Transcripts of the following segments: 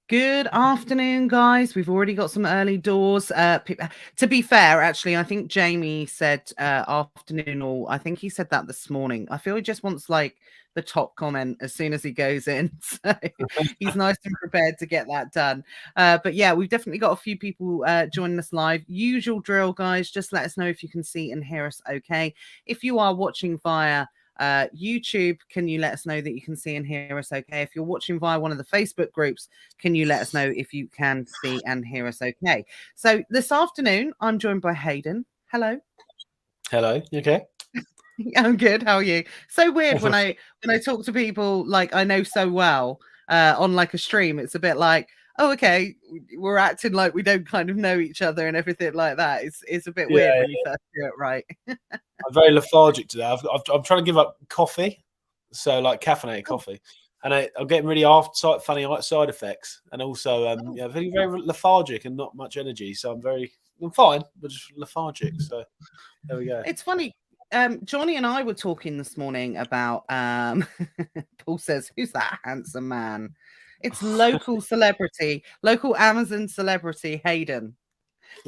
Good afternoon, guys. We've already got some early doors. To be fair, actually, I think Jamie said afternoon, or I think he said that this morning. I feel he just wants like the top comment as soon as he goes in. So he's nice and prepared to get that done. But yeah, we've definitely got a few people joining us live. Usual drill, guys. Just let us know if you can see and hear us okay. If you are watching via YouTube, can you let us know that you can see and hear us okay? If you're watching via one of the Facebook groups, can you let us know if you can see and hear us okay? So this afternoon, I'm joined by Hayden. Hello. Hello. You okay? I'm good. How are you? So weird when I talk to people like I know so well on like a stream. It's a bit like, oh, okay, we're acting like we don't kind of know each other and everything like that. It's a bit Yeah, weird when you yeah. first do it, right? I'm very lethargic today. I'm trying to give up coffee, so like caffeinated Oh, coffee, and I'm getting really funny side effects, and also oh. yeah, very lethargic and not much energy. So I'm fine, but just lethargic. So there we go. It's funny. Johnny and I were talking this morning about Paul says, who's that handsome man? It's local celebrity, local Amazon celebrity, Hayden.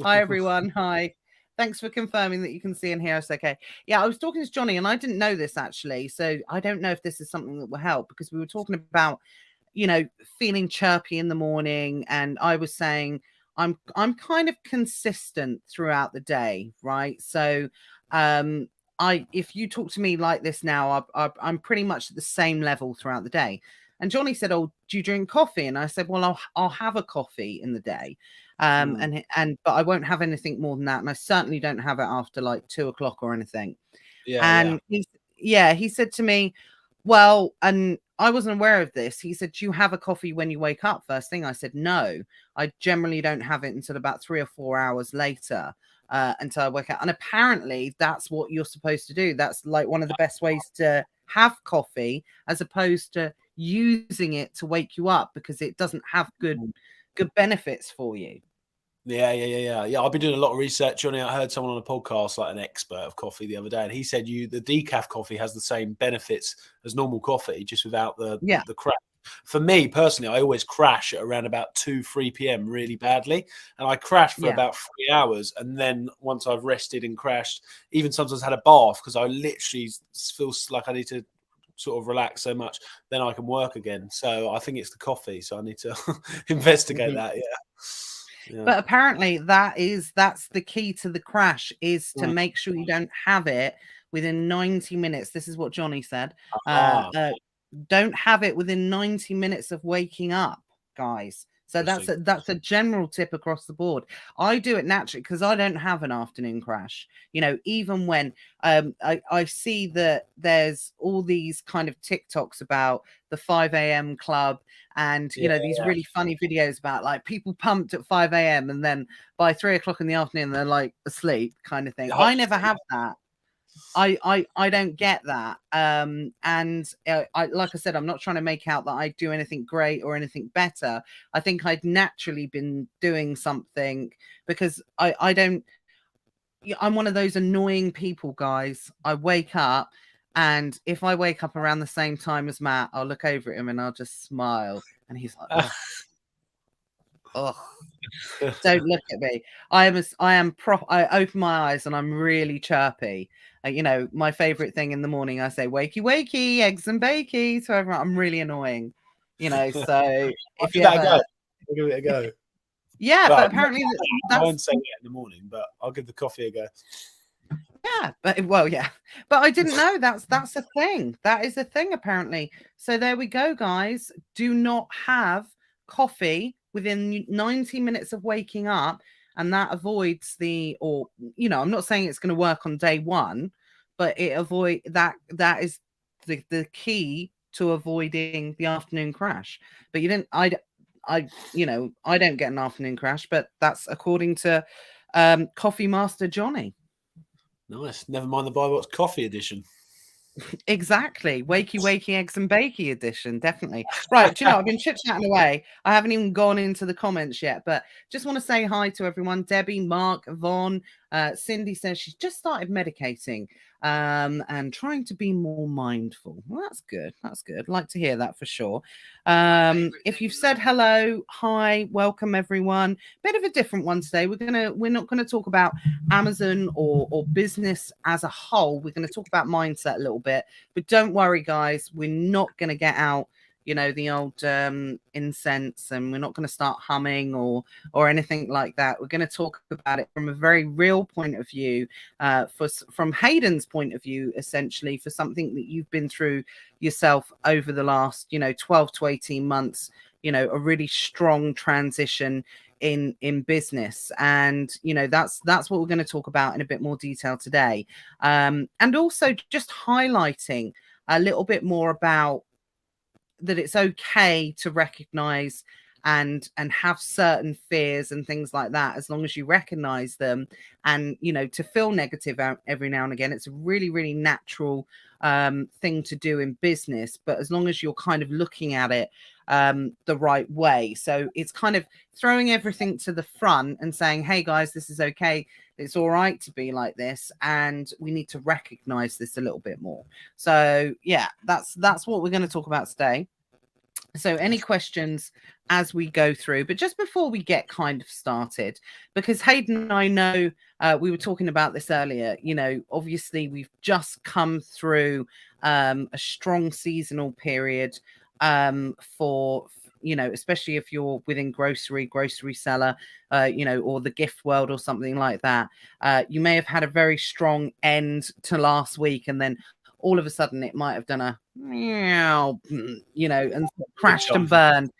Hi everyone. Hi. Thanks for confirming that you can see and hear us okay. Yeah, I was talking to Johnny and I didn't know this actually. So I don't know if this is something that will help because we were talking about, feeling chirpy in the morning, and I was saying I'm kind of consistent throughout the day, right? So um if you talk to me like this now, I'm pretty much at the same level throughout the day. And Johnny said, "Oh, do you drink coffee?" And I said, "Well, I'll have a coffee in the day, Mm. but I won't have anything more than that, and I certainly don't have it after like 2 o'clock or anything." Yeah, yeah. And he said to me, well, and I wasn't aware of this. He said, do you have a coffee when you wake up first thing? I said, no, I generally don't have it until about 3 or 4 hours later, until I wake up. And apparently that's what you're supposed to do. That's like one of the best ways to have coffee, as opposed to using it to wake you up, because it doesn't have good benefits for you. Yeah. I've been doing a lot of research on it. I heard someone on a podcast, like an expert of coffee, the other day, and he said the decaf coffee has the same benefits as normal coffee, just without Yeah. the crash. For me personally, I always crash at around about 2-3 p.m. really badly, and I crash for Yeah. about 3 hours, and then once I've rested and crashed, even sometimes had a bath because I literally feel like I need to sort of relax so much, then I can work again. So I think it's the coffee. So I need to investigate Mhm. that. Yeah. But apparently that's the key to the crash, is to Mm. make sure you don't have it within 90 minutes. This is what Johnny said. Uh, Ah, uh, don't have it within 90 minutes of waking up, guys. So interesting. that's a general tip across the board. I do it naturally because I don't have an afternoon crash. Even when I see that there's all these kind of TikToks about the 5 a.m. club, and Yeah, these yeah. really funny videos about like people pumped at 5 a.m. and then by 3 o'clock in the afternoon they're like asleep, kind of thing. I never 100%. have that. I don't get that. And I, like I said, I'm not trying to make out that I do anything great or anything better. I think I'd naturally been doing something, because I don't. I'm one of those annoying people, guys. I wake up, and if I wake up around the same time as Matt, I'll look over at him and I'll just smile, and he's like, "Oh, oh." Don't look at me. I open my eyes and I'm really chirpy. My favorite thing in the morning, I say, wakey, wakey, eggs and bakey. So everyone, I'm really annoying, so I'll if give you that a go. ever, I'll give it a go. yeah, Well, but apparently I that's, won't say that in the morning, but I'll give the coffee a go. yeah, but well, yeah, but I didn't know that's a thing. That is a thing, apparently. So there we go, guys. Do not have coffee within 90 minutes of waking up, and that avoids I'm not saying it's going to work on day one, but that is the key to avoiding the afternoon crash. But you didn't I don't get an afternoon crash, but that's according to Coffee Master Johnny. Nice. Never mind the buy box coffee edition. Exactly. Wakey, wakey, eggs and bakey edition. Definitely. Right. Do you know, I've been chit chatting away. I haven't even gone into the comments yet, but just want to say hi to everyone. Debbie, Mark, Vaughn, Cindy says she's just started medicating and trying to be more mindful. Well, that's good. That's good. Like to hear that for sure. If you've said hello, hi, welcome everyone. Bit of a different one today. We're not gonna talk about Amazon or business as a whole. We're gonna talk about mindset a little bit, but don't worry, guys. We're not gonna get out, you know, the old incense, and we're not going to start humming or anything like that. We're going to talk about it from a very real point of view, from Hayden's point of view, essentially, for something that you've been through yourself over the last, 12 to 18 months, a really strong transition in business. And that's what we're going to talk about in a bit more detail today, and also just highlighting a little bit more about that it's okay to recognize and have certain fears and things like that, as long as you recognize them. And to feel negative every now and again, it's a really, really natural thing to do in business, but as long as you're kind of looking at it the right way. So it's kind of throwing everything to the front and saying, hey guys, this is okay, it's all right to be like this, and we need to recognize this a little bit more. So yeah, that's what we're going to talk about today. So any questions as we go through, but just before we get kind of started, because Hayden and I know we were talking about this earlier, obviously we've just come through a strong seasonal period for especially if you're within grocery seller, or the gift world or something like that. You may have had a very strong end to last week, and then all of a sudden it might have done a meow, and crashed and burned.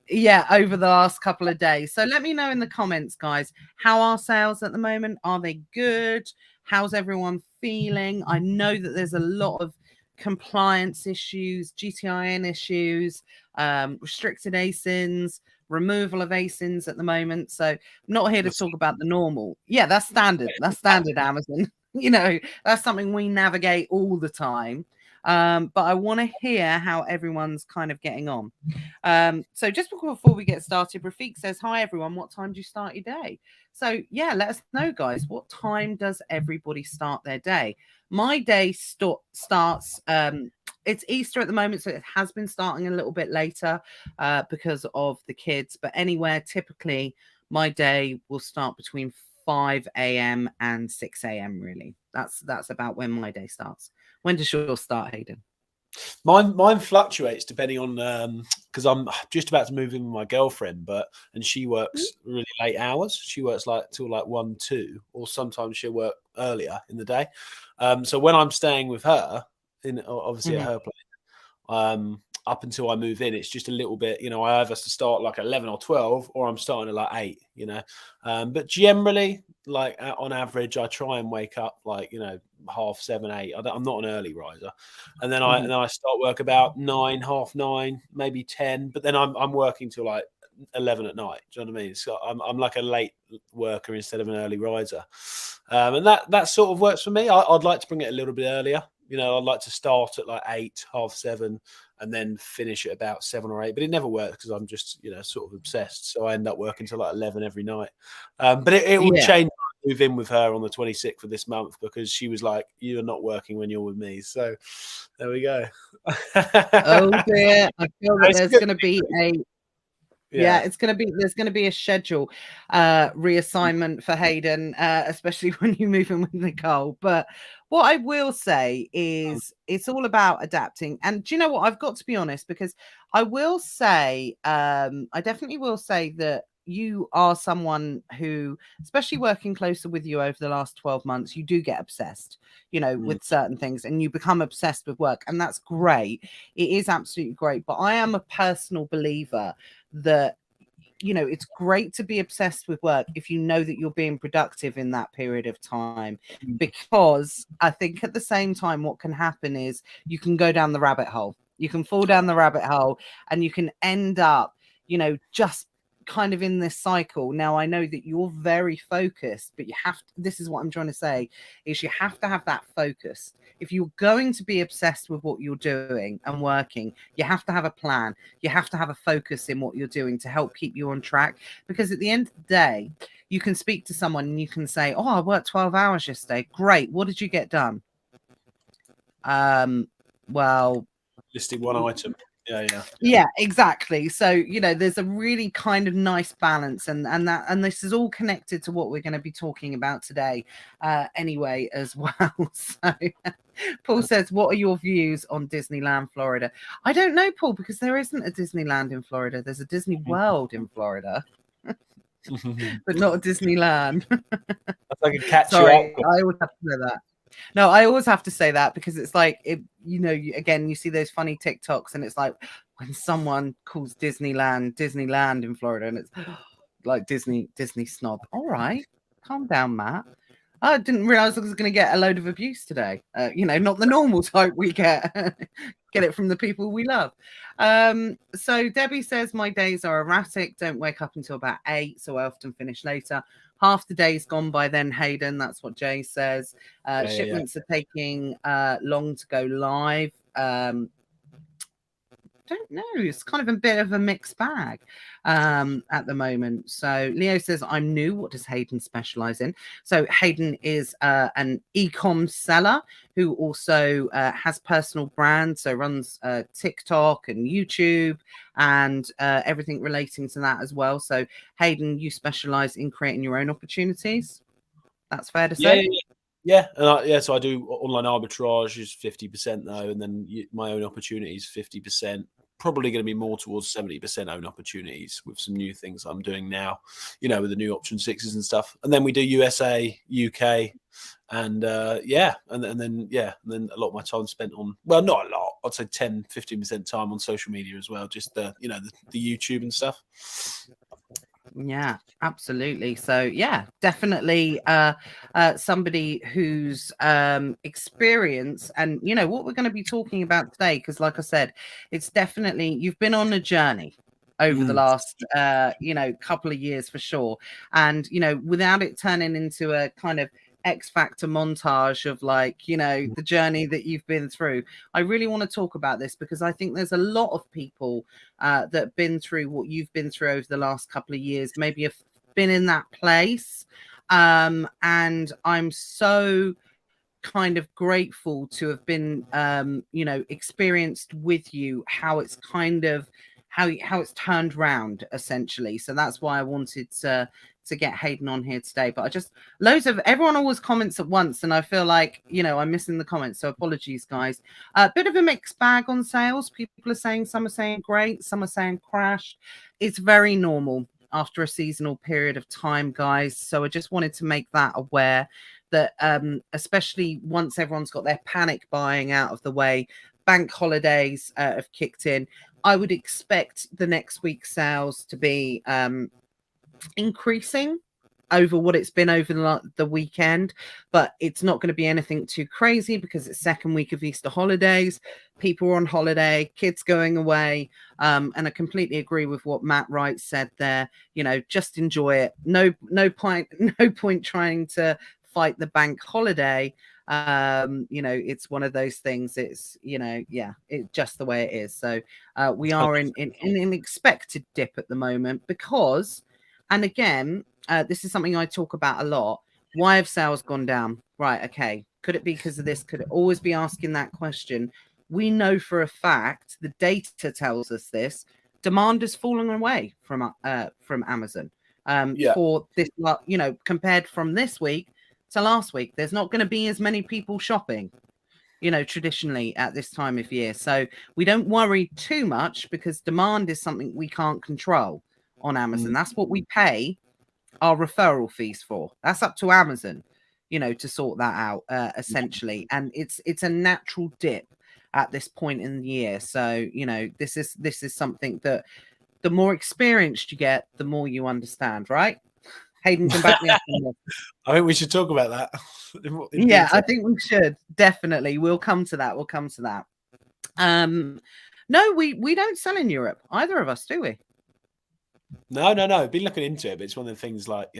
Yeah, over the last couple of days. So let me know in the comments, guys, how are sales at the moment? Are they good? How's everyone feeling? I know that there's a lot of compliance issues, GTIN issues, restricted ASINs, removal of ASINs at the moment. So I'm not here to talk about the normal. Yeah, that's standard. That's standard Amazon. That's something we navigate all the time. But I want to hear how everyone's kind of getting on. So just before we get started, Rafiq says, hi everyone, what time do you start your day? So yeah, let us know, guys, what time does everybody start their day? My day starts, it's Easter at the moment, so it has been starting a little bit later because of the kids. But anywhere, typically, my day will start between 5 a.m. and 6 a.m. really. That's about when my day starts. When does yours start, Hayden? Mine fluctuates depending on because I'm just about to move in with my girlfriend, and she works really late hours. She works till 1, 2, or sometimes she'll work earlier in the day. So when I'm staying with her, obviously at her place, up until I move in, it's just a little bit, I either have to start like 11 or 12, or I'm starting at 8, but generally, like on average, I try and wake up like, 7:30, 8. I'm not an early riser. And then I start work about 9, 9:30, maybe 10, but then I'm working till like 11 at night. Do you know what I mean? So I'm like a late worker instead of an early riser. And that sort of works for me. I'd like to bring it a little bit earlier. I'd like to start at like 8, 7:30, and then finish at about 7 or 8. But it never works because I'm just, sort of obsessed. So I end up working till like 11 every night. But it will change. I move in with her on the 26th of this month because she was like, "You're not working when you're with me." So there we go. Oh dear, I feel that there's going to be there's going to be a schedule reassignment for Hayden, especially when you move in with Nicole. But what I will say is it's all about adapting. And do you know what? I've got to be honest, because I will say, I definitely will say that you are someone who, especially working closer with you over the last 12 months, you do get obsessed, with certain things, and you become obsessed with work. And that's great. It is absolutely great. But I am a personal believer that it's great to be obsessed with work if you know that you're being productive in that period of time, because I think at the same time what can happen is you can go down the rabbit hole, you can fall down the rabbit hole, and you can end up just kind of in this cycle. Now, I know that you're very focused, but you have to, this is what I'm trying to say, is you have to have that focus. If you're going to be obsessed with what you're doing and working, you have to have a plan. You have to have a focus in what you're doing to help keep you on track. Because at the end of the day, you can speak to someone and you can say, oh, I worked 12 hours yesterday. Great. What did you get done? Well, listing one item. Yeah, exactly. So, you know, there's a really kind of nice balance, and this is all connected to what we're going to be talking about today anyway as well. So Paul says, what are your views on Disneyland Florida? I don't know, Paul, because there isn't a Disneyland in Florida. There's a Disney World in Florida. But not a Disneyland. I can catch Sorry, you out. I always have to say that. No, I always have to say that because it's like, you know, again, you see those funny TikToks and it's like when someone calls Disneyland in Florida and it's like Disney snob. All right, calm down, Matt. I didn't realize I was going to get a load of abuse today. You know, not the normal type we get. Get it from the people we love. So Debbie says, my days are erratic. Don't wake up until about 8, so I often finish later. Half the day's gone by then, Hayden. That's what Jay says. Shipments are taking long to go live. Don't know. It's kind of a bit of a mixed bag at the moment. So Leo says, I'm new. What does Hayden specialize in? So Hayden is an e-com seller who also has personal brands. So runs TikTok and YouTube and everything relating to that as well. So Hayden, you specialize in creating your own opportunities. That's fair to say. Yeah. So I do online arbitrage is 50% though, and then my own opportunities 50%. Probably going to be more towards 70% own opportunities with some new things I'm doing now, you know, with the new option 6s and stuff. And then we do USA, UK, and then a lot of my time spent on, well, not a lot, I'd say 10-15% time on social media as well, just the YouTube and stuff. Yeah, absolutely. So yeah, definitely somebody who's experience, and you know what we're going to be talking about today, because like I said, it's definitely, you've been on a journey over the last couple of years for sure, and you know, without it turning into a kind of X Factor montage of like, you know, the journey that you've been through, I really want to talk about this because I think there's a lot of people that have been through what you've been through over the last couple of years, maybe have been in that place, and I'm so kind of grateful to have been experienced with you how it's kind of how it's turned round essentially. So that's why I wanted to get Hayden on here today. But I just, loads of, everyone always comments at once and I feel like, you know, I'm missing the comments, so apologies guys. A bit of a mixed bag on sales. People are saying, some are saying great, some are saying crashed. It's very normal after a seasonal period of time, guys. So I just wanted to make that aware that especially once everyone's got their panic buying out of the way, bank holidays have kicked in, I would expect the next week's sales to be increasing over what it's been over the weekend, but it's not going to be anything too crazy because it's second week of Easter holidays, people are on holiday, kids going away, and I completely agree with what Matt Wright said there. You know, just enjoy it. No point trying to fight the bank holiday. You know, it's one of those things, it's, you know, yeah, it's just the way it is. So we are in an expected dip at the moment because, and again, this is something I talk about a lot. Why have sales gone down? Right. Okay. Could it be because of this? Could it always be asking that question? We know for a fact, the data tells us this, demand has fallen away from Amazon for this, you know, compared from this week to last week. There's not going to be as many people shopping, you know, traditionally at this time of year. So we don't worry too much because demand is something we can't control on Amazon. That's what we pay our referral fees for. That's up to Amazon, you know, to sort that out essentially. And it's a natural dip at this point in the year. So, you know, this is something that the more experienced you get, the more you understand, right? Hayden can back me up on this. I think we should talk about that. Yeah, I think we should. Definitely. We'll come to that. No, we don't sell in Europe. Either of us, do we? No. Been looking into it, but it's one of the things like,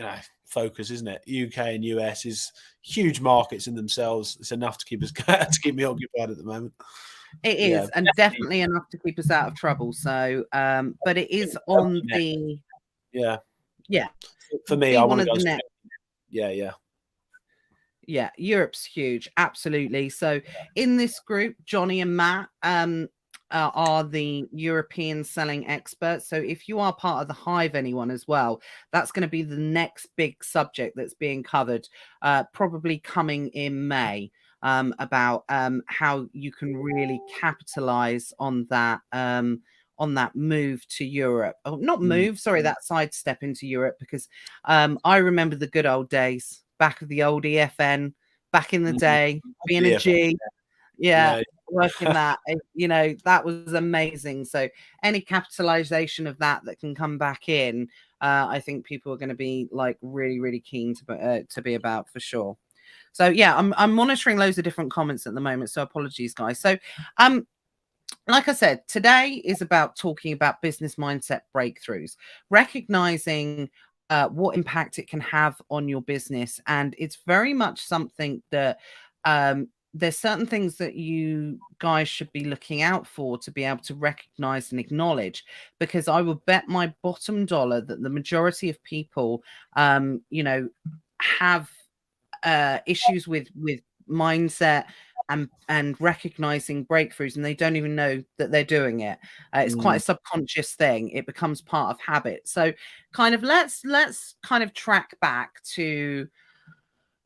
focus, isn't it? UK and US is huge markets in themselves. It's enough to keep us to keep me occupied at the moment. It Yeah, is, and definitely enough to keep us out of trouble. So, but it is on the yeah. yeah. For me, Be I one want to of go. the next. Yeah, Europe's huge, absolutely. So in this group, Johnny and Matt are the European selling experts. So if you are part of the Hive anyone as well, that's going to be the next big subject that's being covered, probably coming in May, about how you can really capitalize on that move to Europe. Oh, not move, sorry, that sidestep into Europe, because I remember the good old days back of the old EFN, back in the day, being a G. Yeah, working that, that was amazing. So any capitalization of that can come back in, I think people are going to be like really, really keen to be about, for sure. So yeah, I'm monitoring loads of different comments at the moment. So apologies, guys. So like I said, today is about talking about business mindset breakthroughs, recognizing what impact it can have on your business. And it's very much something that there's certain things that you guys should be looking out for to be able to recognize and acknowledge, because I will bet my bottom dollar that the majority of people, have issues with mindset and recognizing breakthroughs, and they don't even know that they're doing it. It's quite a subconscious thing. It becomes part of habit. So kind of let's kind of track back to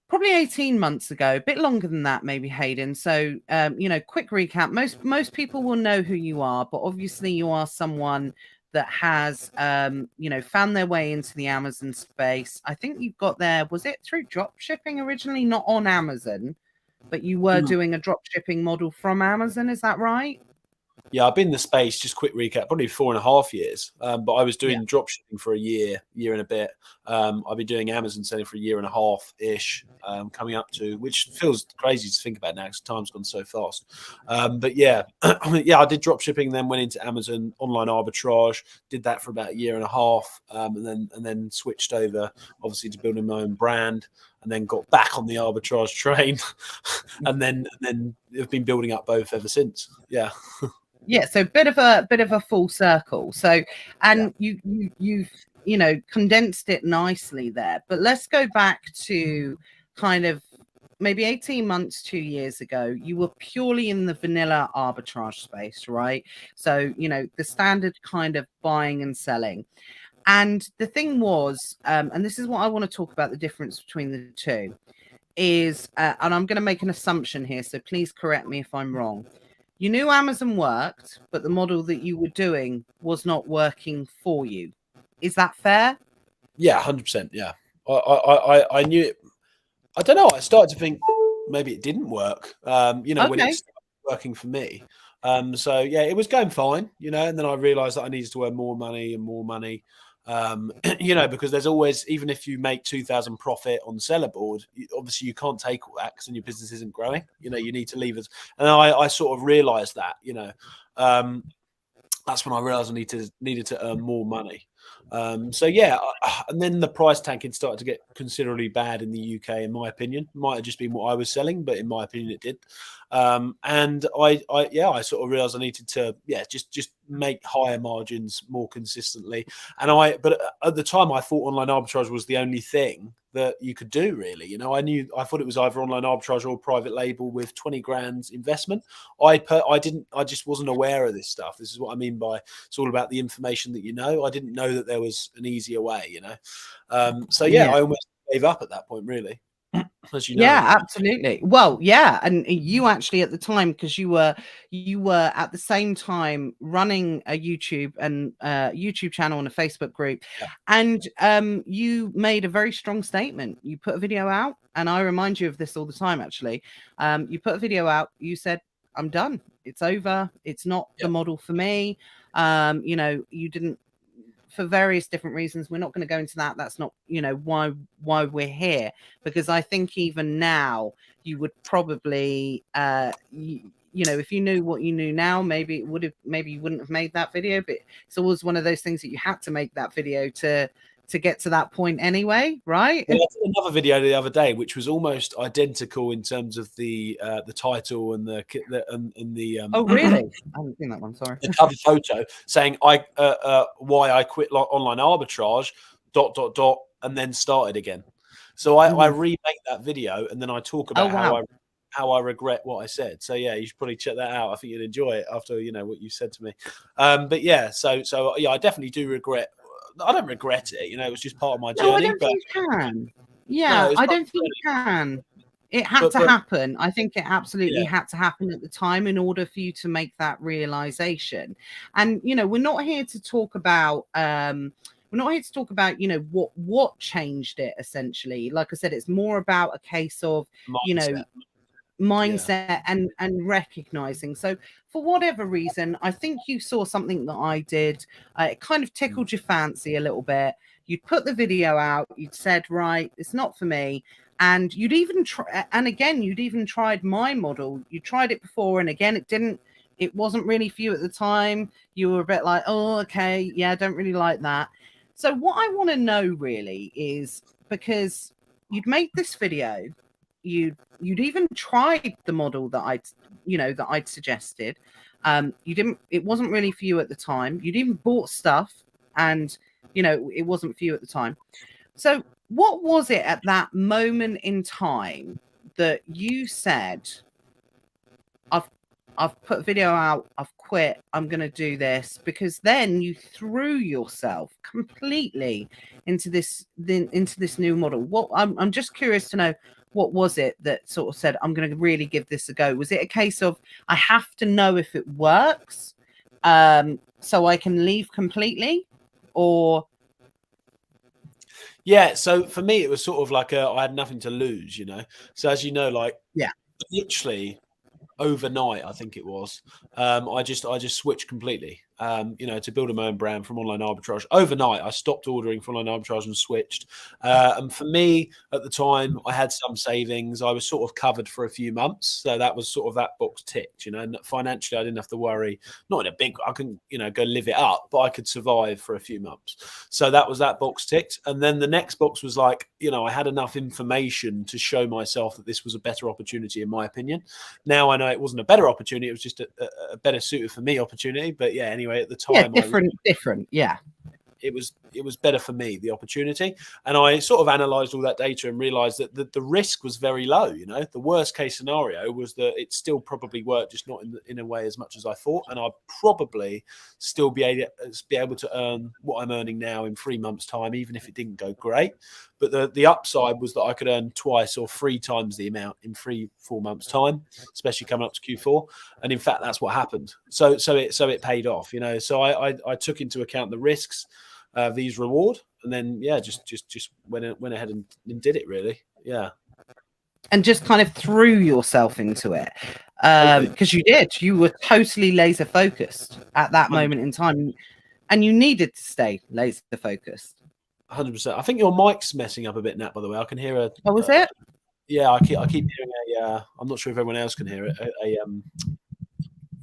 probably 18 months ago, a bit longer than that, maybe, Hayden. So quick recap. Most people will know who you are, but obviously you are someone that has found their way into the Amazon space. I think you got there, was it through drop shipping originally, not on Amazon, but you were doing a drop shipping model from Amazon, is that right? Yeah, I've been in the space, just quick recap, probably 4.5 years. But I was doing drop shipping for a year and a bit. I've been doing Amazon selling for a year and a half ish, coming up to, which feels crazy to think about now because time's gone so fast. But yeah, I did drop shipping, then went into Amazon online arbitrage, did that for about a year and a half, and then switched over, obviously, to building my own brand, and then got back on the arbitrage train, and then have been building up both ever since. Yeah. Yeah, so bit of a full circle. So, and you've condensed it nicely there. But let's go back to kind of maybe 18 months, 2 years ago. You were purely in the vanilla arbitrage space, right? So, the standard kind of buying and selling. And the thing was, and this is what I want to talk about, the difference between the two is, and I'm going to make an assumption here, so please correct me if I'm wrong. You knew Amazon worked, but the model that you were doing was not working for you. Is that fair? Yeah, 100%. Yeah, I knew it. I don't know. I started to think maybe it didn't work. When it started working for me. So yeah, it was going fine. And then I realised that I needed to earn more money and more money. Because there's always, even if you make 2,000 profit on the seller board, obviously you can't take all that because then your business isn't growing. You need to leave it. And I sort of realised that. That's when I realised I needed to earn more money. So yeah, and then the price tanking started to get considerably bad in the UK, in my opinion. Might have just been what I was selling, but in my opinion, it did. And I sort of realised I needed to just make higher margins more consistently. But at the time, I thought online arbitrage was the only thing that you could do, really. I thought it was either online arbitrage or private label with 20 grand investment. I just wasn't aware of this stuff. This is what I mean by it's all about the information that you know. I didn't know that there was an easier way, I almost gave up at that point, really. As you know. Yeah, absolutely. Well, yeah, and you actually at the time, because you were at the same time running a YouTube channel and a Facebook group, and you made a very strong statement. You put a video out, and I remind you of this all the time. Actually, you put a video out. You said, "I'm done. It's over. It's not the model for me." You didn't, for various different reasons. We're not going to go into that. That's not, why we're here, because I think even now you would probably, you know, if you knew what you knew now, maybe you wouldn't have made that video. But it's always one of those things that you had to make that video to get to that point anyway, right? Well, I did another video the other day, which was almost identical in terms of the title and the Oh, really? I haven't seen that one. Sorry. the cover photo saying why I quit online arbitrage ... and then started again. So I remake that video and then I talk about how I regret what I said. So yeah, you should probably check that out. I think you'd enjoy it after what you said to me. But yeah, so yeah, I definitely do regret. I don't regret it. It was just part of my journey. No, I don't think you can. Yeah, No, I don't think you can. It had to happen. I think it absolutely had to happen at the time in order for you to make that realization. And we're not here to talk about what changed it. Essentially, like I said, it's more about a case of mindset and recognizing. So for whatever reason, I think you saw something that I did. It kind of tickled your fancy a little bit. You'd put the video out. You'd said, right, it's not for me. And you'd even tried my model. You tried it before, and again, it wasn't really for you at the time. You were a bit like, oh, okay, yeah, I don't really like that. So what I want to know really is, because you'd made this video, you'd even tried the model that I'd suggested. It wasn't really for you at the time. You'd even bought stuff, and it wasn't for you at the time. So what was it at that moment in time that you said, I've put a video out, I've quit, I'm going to do this? Because then you threw yourself completely into this new model. I'm just curious to know, what was it that sort of said, I'm going to really give this a go? Was it a case of, I have to know if it works, so I can leave completely? Or yeah, so for me it was sort of like I had nothing to lose, so as you know, like literally overnight, I think it was, I just switched completely, to build my own brand from online arbitrage. Overnight, I stopped ordering from online arbitrage and switched. And for me, at the time, I had some savings. I was sort of covered for a few months. So that was sort of that box ticked, and financially, I didn't have to worry. Not in a big, I can, go live it up, but I could survive for a few months. So that was that box ticked. And then the next box was like, I had enough information to show myself that this was a better opportunity, in my opinion. Now I know it wasn't a better opportunity. It was just a better suited for me opportunity. But yeah, anyway, at the time, different. Yeah. It was better for me, the opportunity. And I sort of analyzed all that data and realized that the risk was very low. The worst case scenario was that it still probably worked, just not in a way as much as I thought. And I'd probably still be able to earn what I'm earning now in 3 months' time, even if it didn't go great. But the upside was that I could earn 2 or 3 times the amount in 3-4 months' time, especially coming up to Q4. And in fact, that's what happened. So it paid off, So I took into account the risks, these reward, and then just went ahead and did it, really. Yeah. And just kind of threw yourself into it, because you were totally laser focused at that moment in time, and you needed to stay laser focused. 100%. I think your mic's messing up a bit, Nat, by the way. I can hear a... Oh, was it? Yeah, I keep hearing a... I'm not sure if everyone else can hear it.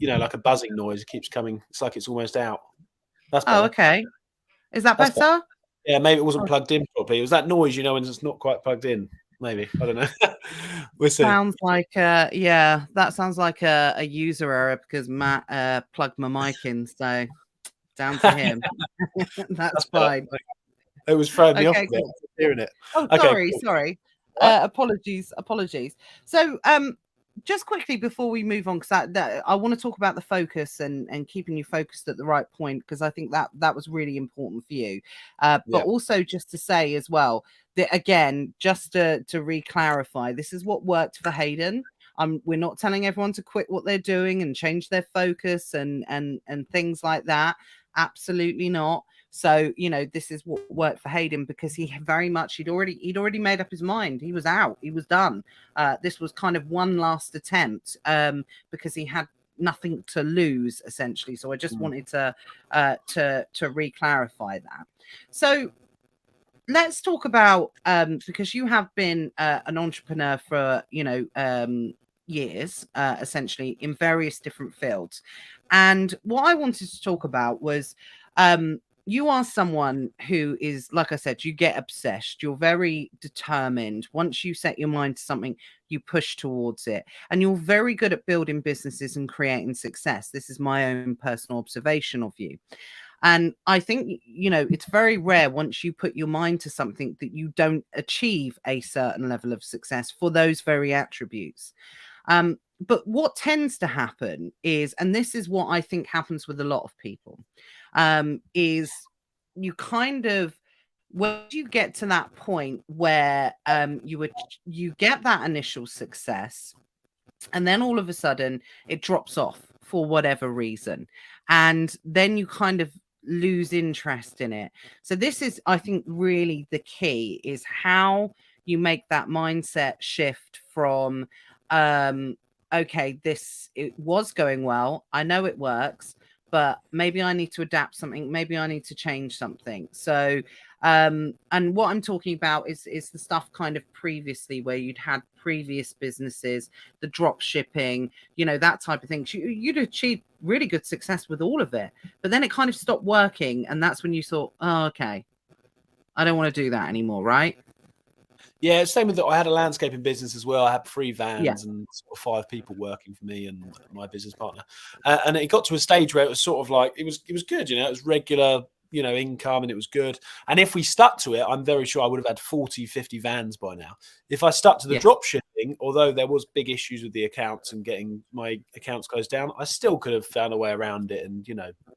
Like a buzzing noise. It keeps coming. It's like it's almost out. That's better. Oh, okay. Is that better? Yeah, maybe it wasn't plugged in properly. It was that noise, when it's not quite plugged in. Maybe. I don't know. We'll see. Sounds like that sounds like a user error, because Matt plugged my mic in, so down to him. That's fine. It was throwing me off a bit, hearing it. Oh, sorry. Apologies. So just quickly before we move on, because I want to talk about the focus and keeping you focused at the right point, because I think that was really important for you. But also just to say as well that, again, just to re-clarify, this is what worked for Hayden. We're not telling everyone to quit what they're doing and change their focus and things like that. Absolutely not. So, this is what worked for Hayden, because he'd already made up his mind. He was out. He was done. This was kind of one last attempt, because he had nothing to lose, essentially. So I just wanted to re-clarify that. So let's talk about, because you have been an entrepreneur for, years, essentially in various different fields. And what I wanted to talk about was, you are someone who is, like I said, you get obsessed. You're very determined. Once you set your mind to something, you push towards it. And you're very good at building businesses and creating success. This is my own personal observation of you. And I think, it's very rare once you put your mind to something that you don't achieve a certain level of success for those very attributes. But what tends to happen is, and this is what I think happens with a lot of people, is you kind of, when you get to that point where you get that initial success, and then all of a sudden it drops off for whatever reason, and then you kind of lose interest in it. So this is, I think, really the key, is how you make that mindset shift from okay, it was going well, I know it works, but maybe I need to adapt something, maybe I need to change something. So and what I'm talking about is the stuff kind of previously, where you'd had previous businesses, the drop shipping, that type of thing. You'd achieved really good success with all of it, but then it kind of stopped working, and that's when you thought, oh, okay, I don't want to do that anymore, right? Yeah, same with that. I had a landscaping business as well. I had 3 Yeah. vans and sort of 5 people working for me and my business partner. And it got to a stage where it was sort of like it was good, it was regular, income, and it was good. And if we stuck to it, I'm very sure I would have had 40, 50 vans by now. If I stuck to the drop shipping, although there was big issues with the accounts and getting my accounts closed down, I still could have found a way around it and,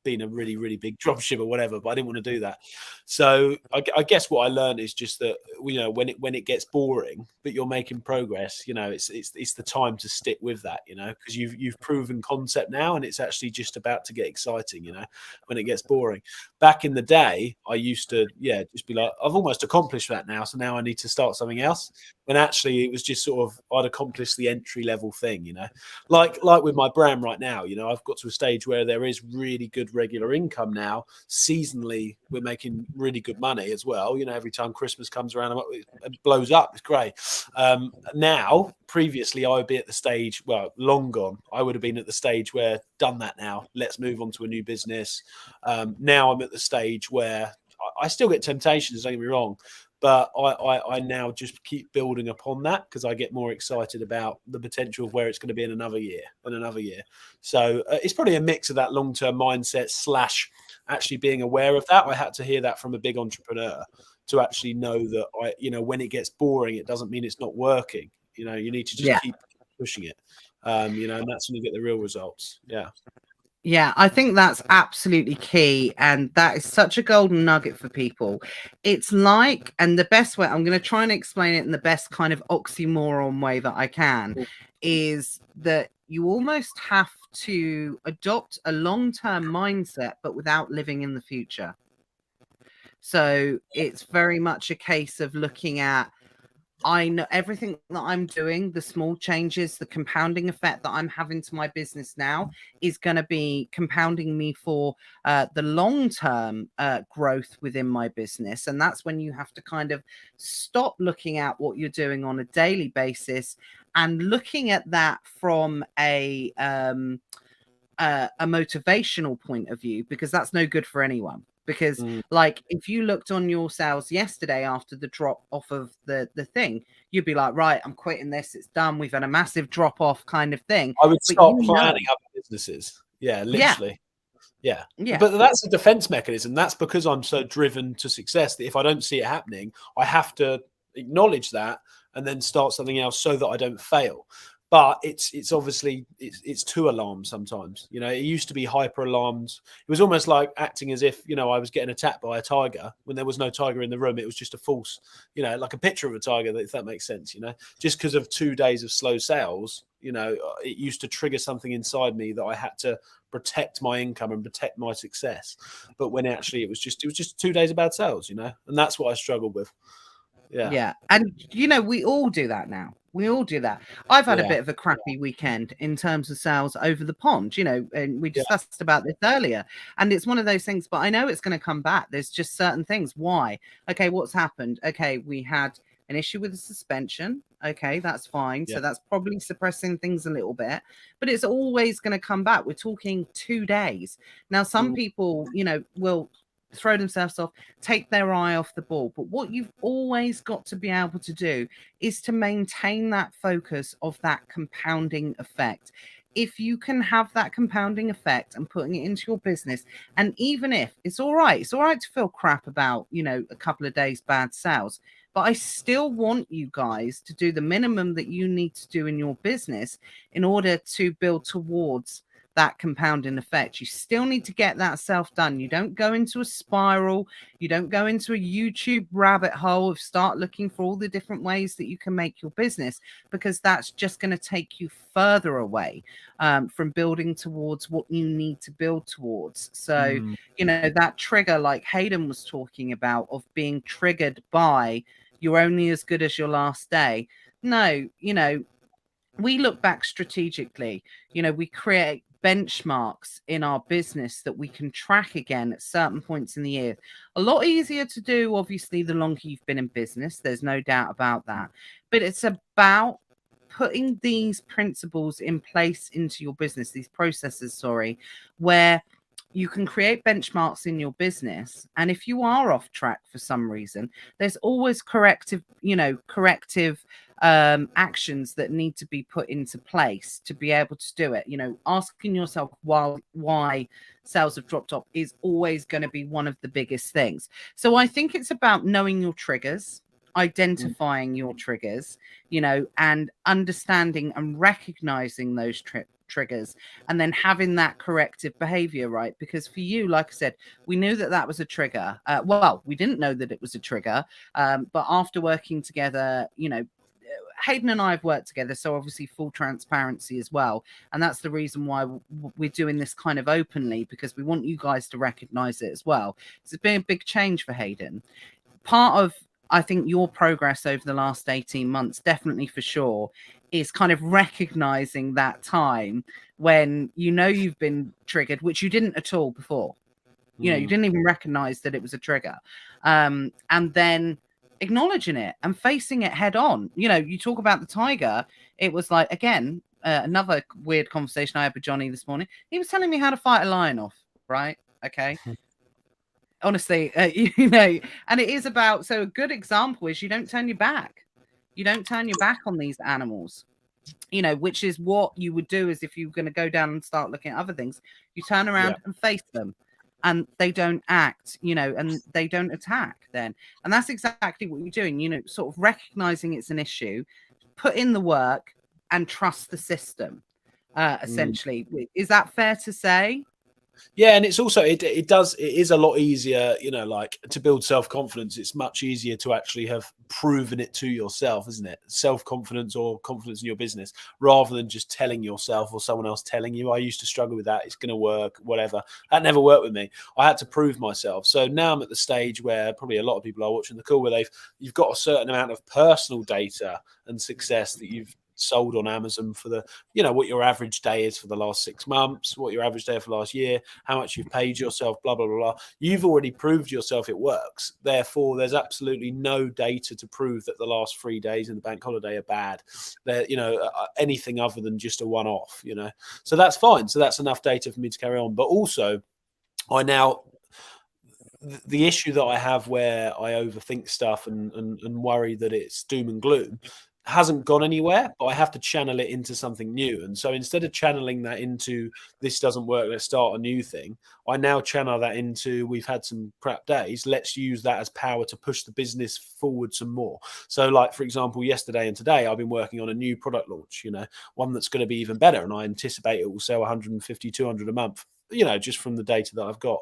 been a really, really big drop shipper or whatever, but I didn't want to do that. So I guess what I learned is just that, when it gets boring, but you're making progress, it's the time to stick with that, because you've proven concept now, and it's actually just about to get exciting, when it gets boring. Back in the day, I used to, just be like, I've almost accomplished that now, so now I need to start something else. When actually it was just sort of, I'd accomplished the entry level thing, like with my brand right now, I've got to a stage where there is really good regular income now. Seasonally, we're making really good money as well. Every time Christmas comes around, it blows up. It's great. Now, previously, I would be at the stage, well, long gone. I would have been at the stage where done that now. Let's move on to a new business. Now I'm at the stage where I still get temptations, don't get me wrong, but I now just keep building upon that, because I get more excited about the potential of where it's going to be in another year and another year. So it's probably a mix of that long-term mindset / actually being aware of that. I had to hear that from a big entrepreneur to actually know that when it gets boring, it doesn't mean it's not working. You need to just keep pushing it. And that's when you get the real results. Yeah. Yeah, I think that's absolutely key. And that is such a golden nugget for people. It's like, and the best way, I'm going to try and explain it in the best kind of oxymoron way that I can, is that you almost have to adopt a long-term mindset, but without living in the future. So it's very much a case of looking at, I know everything that I'm doing, the small changes, the compounding effect that I'm having to my business now is going to be compounding me for the long-term growth within my business. And that's when you have to kind of stop looking at what you're doing on a daily basis and looking at that from a motivational point of view, because that's no good for anyone. Because like, if you looked on your sales yesterday after the drop off of the thing, you'd be like, right, I'm quitting this, it's done, we've had a massive drop off kind of thing. I would start planning other businesses. Yeah, literally. Yeah. But that's a defense mechanism. That's because I'm so driven to success that if I don't see it happening, I have to acknowledge that and then start something else so that I don't fail. But it's obviously it's too alarmed sometimes. It used to be hyper alarmed. It was almost like acting as if I was getting attacked by a tiger when there was no tiger in the room. It was just a false, like a picture of a tiger. If that makes sense, just because of 2 days of slow sales, it used to trigger something inside me that I had to protect my income and protect my success. But when actually it was just 2 days of bad sales, and that's what I struggled with. Yeah. And we all do that now. We all do that. I've had a bit of a crappy weekend in terms of sales over the pond, and we discussed about this earlier. And it's one of those things, but I know it's going to come back. There's just certain things. Why? Okay, what's happened? Okay, we had an issue with the suspension. Okay, that's fine. Yeah. So that's probably suppressing things a little bit, but it's always going to come back. We're talking 2 days. Now, some Mm. people, will throw themselves off, take their eye off the ball. But what you've always got to be able to do is to maintain that focus of that compounding effect. If you can have that compounding effect and putting it into your business, and even if it's all right to feel crap about, a couple of days bad sales, but I still want you guys to do the minimum that you need to do in your business in order to build towards that compounding effect. You still need to get that self done. You don't go into a spiral. You don't go into a YouTube rabbit hole of start looking for all the different ways that you can make your business, because that's just going to take you further away from building towards what you need to build towards. So, that trigger, like Hayden was talking about, of being triggered by you're only as good as your last day. No, we look back strategically. We create benchmarks in our business that we can track again at certain points in the year. A lot easier to do, obviously, the longer you've been in business. There's no doubt about that. But it's about putting these principles in place into your business, these processes, where you can create benchmarks in your business. And if you are off track for some reason, there's always corrective actions that need to be put into place to be able to do it. Asking yourself why sales have dropped off is always going to be one of the biggest things. So I think it's about knowing your triggers, identifying your triggers, and understanding and recognizing those triggers, and then having that corrective behavior, right? Because for you, like I said, we knew that was a trigger. Well, we didn't know that it was a trigger, but after working together, Hayden and I have worked together, so obviously full transparency as well. And that's the reason why we're doing this kind of openly, because we want you guys to recognize it as well. It's been a big change for Hayden. Part of, I think, your progress over the last 18 months, definitely for sure, is kind of recognizing that time when you've been triggered, which you didn't at all before. You didn't even recognize that it was a trigger. And then acknowledging it and facing it head on. You talk about the tiger. It was like, again, another weird conversation I had with Johnny this morning. He was telling me how to fight a lion off, right? Okay. Honestly, and it is about, so a good example is you don't turn your back. You don't turn your back on these animals, which is what you would do is if you're going to go down and start looking at other things, you turn around and face them. And they don't act, and they don't attack then. And that's exactly what you're doing, sort of recognizing it's an issue, put in the work and trust the system, essentially. Is that fair to say? Yeah, and it's also it is a lot easier, like to build self-confidence. It's much easier to actually have proven it to yourself, isn't it? Self-confidence or confidence in your business, rather than just telling yourself or someone else telling you. I used to struggle with that. It's going to work, whatever. That never worked with me. I had to prove myself. So now I'm at the stage where probably a lot of people are watching the call, where you've got a certain amount of personal data and success that you've sold on Amazon for the, what your average day is for the last 6 months, what your average day for last year, how much you've paid yourself, blah, blah, blah, blah. You've already proved yourself it works. Therefore, there's absolutely no data to prove that the last 3 days in the bank holiday are bad. They're, anything other than just a one-off, So that's fine. So that's enough data for me to carry on. But also, the issue that I have where I overthink stuff and worry that it's doom and gloom hasn't gone anywhere, but I have to channel it into something new. And so instead of channeling that into this doesn't work, let's start a new thing, I now channel that into we've had some crap days, let's use that as power to push the business forward some more. So like, for example, yesterday and today, I've been working on a new product launch, one that's going to be even better. And I anticipate it will sell 150, 200 a month, just from the data that I've got.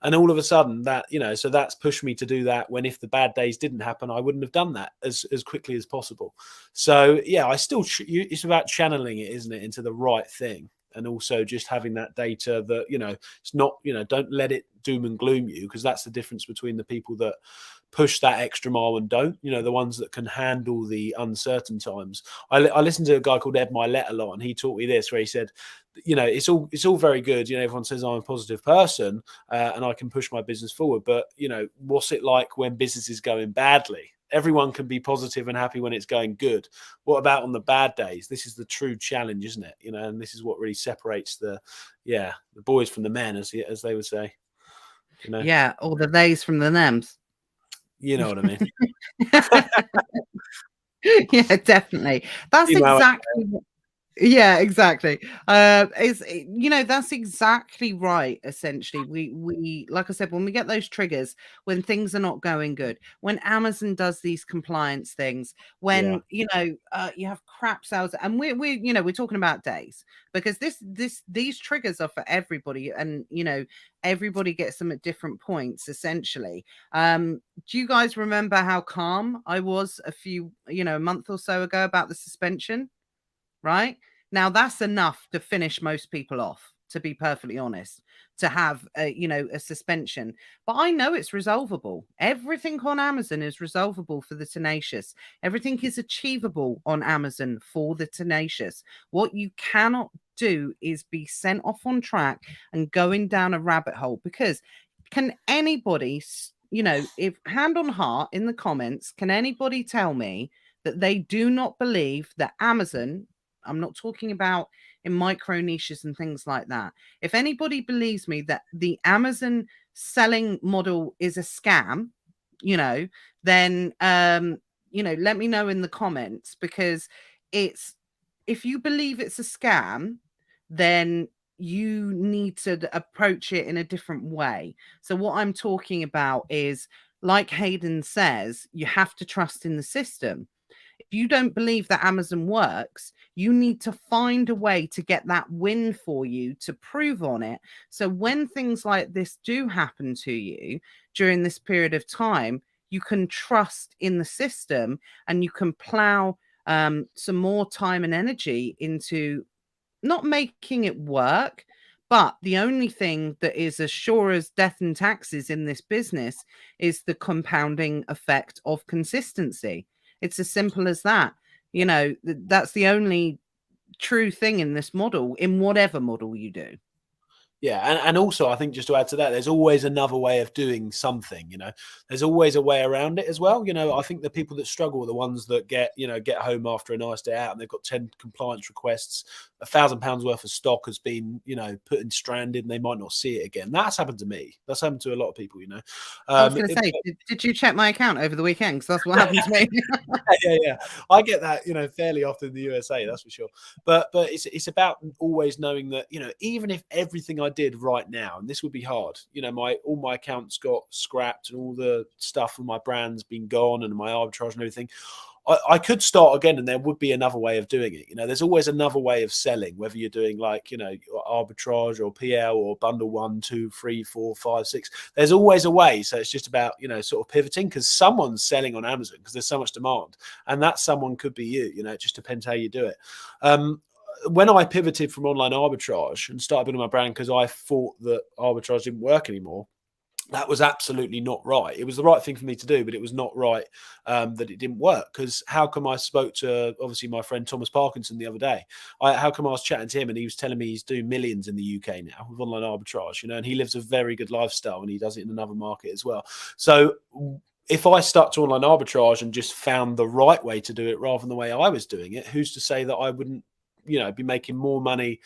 And all of a sudden that, so that's pushed me to do that when if the bad days didn't happen, I wouldn't have done that as quickly as possible. So yeah, it's about channeling it, isn't it, into the right thing. And also just having that data that, it's not, don't let it doom and gloom you, because that's the difference between the people that push that extra mile and don't, the ones that can handle the uncertain times. I listened to a guy called Ed Milet a lot, and he taught me this, where he said, it's all very good. Everyone says I'm a positive person and I can push my business forward, but what's it like when business is going badly? everyone can be positive and happy when it's going good. What about on the bad days? This is the true challenge, isn't it? You know, and this is what really separates the boys from the men, as they would say. You know, Yeah, or the theys from the thems. you know what I mean. Yeah, definitely. That's You know, exactly what. Yeah, exactly. That's exactly right. Essentially, we like I said, when we get those triggers, when things are not going good, when Amazon does these compliance things, when you have crap sales, and we're talking about days, because these triggers are for everybody, and everybody gets them at different points. Essentially, do you guys remember how calm I was a month or so ago about the suspension? Right? Now that's enough to finish most people off, to be perfectly honest, to have a suspension. But I know it's resolvable. Everything on Amazon is resolvable for the tenacious. Everything is achievable on Amazon for the tenacious. What you cannot do is be sent off on track and going down a rabbit hole, because can anybody, if hand on heart in the comments, can anybody tell me that they do not believe that Amazon, I'm not talking about in micro niches and things like that. If anybody believes me that the Amazon selling model is a scam, then let me know in the comments, because if you believe it's a scam, then you need to approach it in a different way. So what I'm talking about is, like Hayden says, you have to trust in the system. If you don't believe that Amazon works, you need to find a way to get that win for you to prove on it. So when things like this do happen to you during this period of time, you can trust in the system, and you can plow some more time and energy into not making it work. But the only thing that is as sure as death and taxes in this business is the compounding effect of consistency. It's as simple as that. That's the only true thing in this model, in whatever model you do. Yeah, and also I think, just to add to that, there's always another way of doing something. There's always a way around it as well. I think the people that struggle are the ones that get home after a nice day out and they've got 10 compliance requests, £1,000 worth of stock has been put in stranded, and they might not see it again. That's happened to me. That's happened to a lot of people. I was going to say, did you check my account over the weekend? Because that's what happened to me. yeah. I get that fairly often in the USA, that's for sure. But it's about always knowing that even if everything I did right now, and this would be hard, all my accounts got scrapped and all the stuff from my brand's been gone and my arbitrage and everything, I could start again, and there would be another way of doing it. There's always another way of selling, whether you're doing arbitrage or PL or bundle 1, 2, 3, 4, 5, 6. There's always a way. So it's just about sort of pivoting, because someone's selling on Amazon because there's so much demand, and that someone could be you. It just depends how you do it. When I pivoted from online arbitrage and started building my brand because I thought that arbitrage didn't work anymore, that was absolutely not right. It was the right thing for me to do, but it was not right that it didn't work. Because how come I spoke to, obviously, my friend Thomas Parkinson the other day? How come I was chatting to him and he was telling me he's doing millions in the UK now with online arbitrage, and he lives a very good lifestyle and he does it in another market as well. So if I stuck to online arbitrage and just found the right way to do it rather than the way I was doing it, who's to say that I wouldn't, be making more money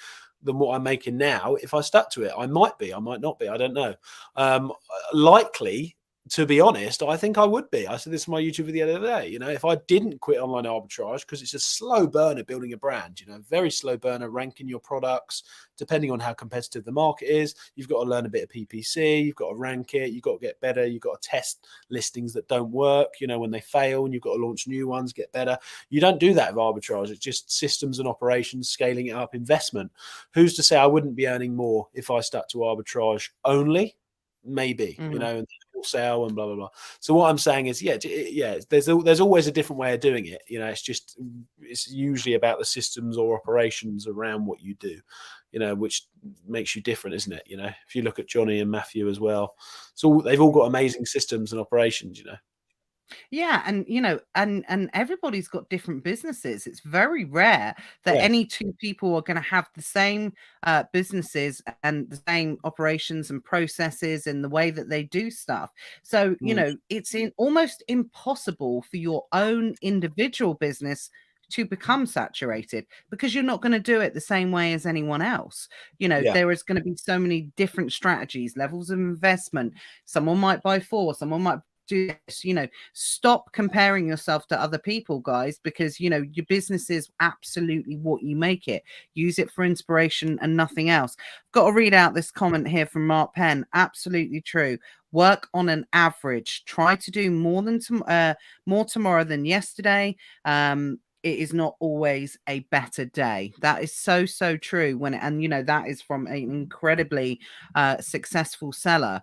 than what I'm making now if I stuck to it? I might be, I might not be, I don't know. Likely, to be honest, I think I would be. I said this in my YouTube video the other day. If I didn't quit online arbitrage, because it's a slow burner building a brand, very slow burner, ranking your products, depending on how competitive the market is. You've got to learn a bit of PPC, you've got to rank it, you've got to get better, you've got to test listings that don't work, when they fail, and you've got to launch new ones, get better. You don't do that with arbitrage. It's just systems and operations, scaling it up, investment. Who's to say I wouldn't be earning more if I stuck to arbitrage only? Maybe, and sell and blah blah blah. So what I'm saying is, there's always a different way of doing it. It's usually about the systems or operations around what you do, which makes you different, isn't it? If you look at Johnny and Matthew as well, so they've all got amazing systems and operations. Yeah, and and everybody's got different businesses. It's very rare that Yeah. any two people are going to have the same businesses and the same operations and processes in the way that they do stuff. So, Mm. it's almost impossible for your own individual business to become saturated because you're not going to do it the same way as anyone else. Yeah. There is going to be so many different strategies, levels of investment. Someone might buy four, someone might do this. Stop comparing yourself to other people, guys, because your business is absolutely what you make it. Use it for inspiration and nothing else. Got to read out this comment here from Mark Penn. Absolutely true. Work on an average. Try to do more tomorrow than yesterday. It is not always a better day. That is so true. That is from an incredibly successful seller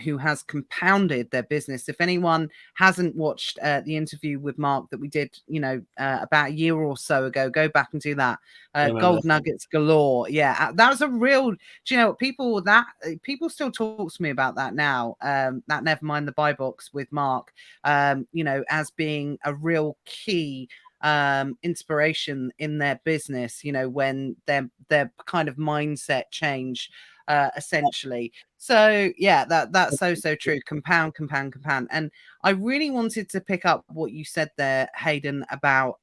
who has compounded their business. If anyone hasn't watched the interview with Mark that we did, about a year or so ago, go back and do that. Gold nuggets galore. Yeah, that was a real. Do you know people still talk to me about that now? That never mind the buy box with Mark. As being a real key inspiration in their business, when their kind of mindset change essentially. So yeah, that's so true. Compound. And I really wanted to pick up what you said there, Hayden, about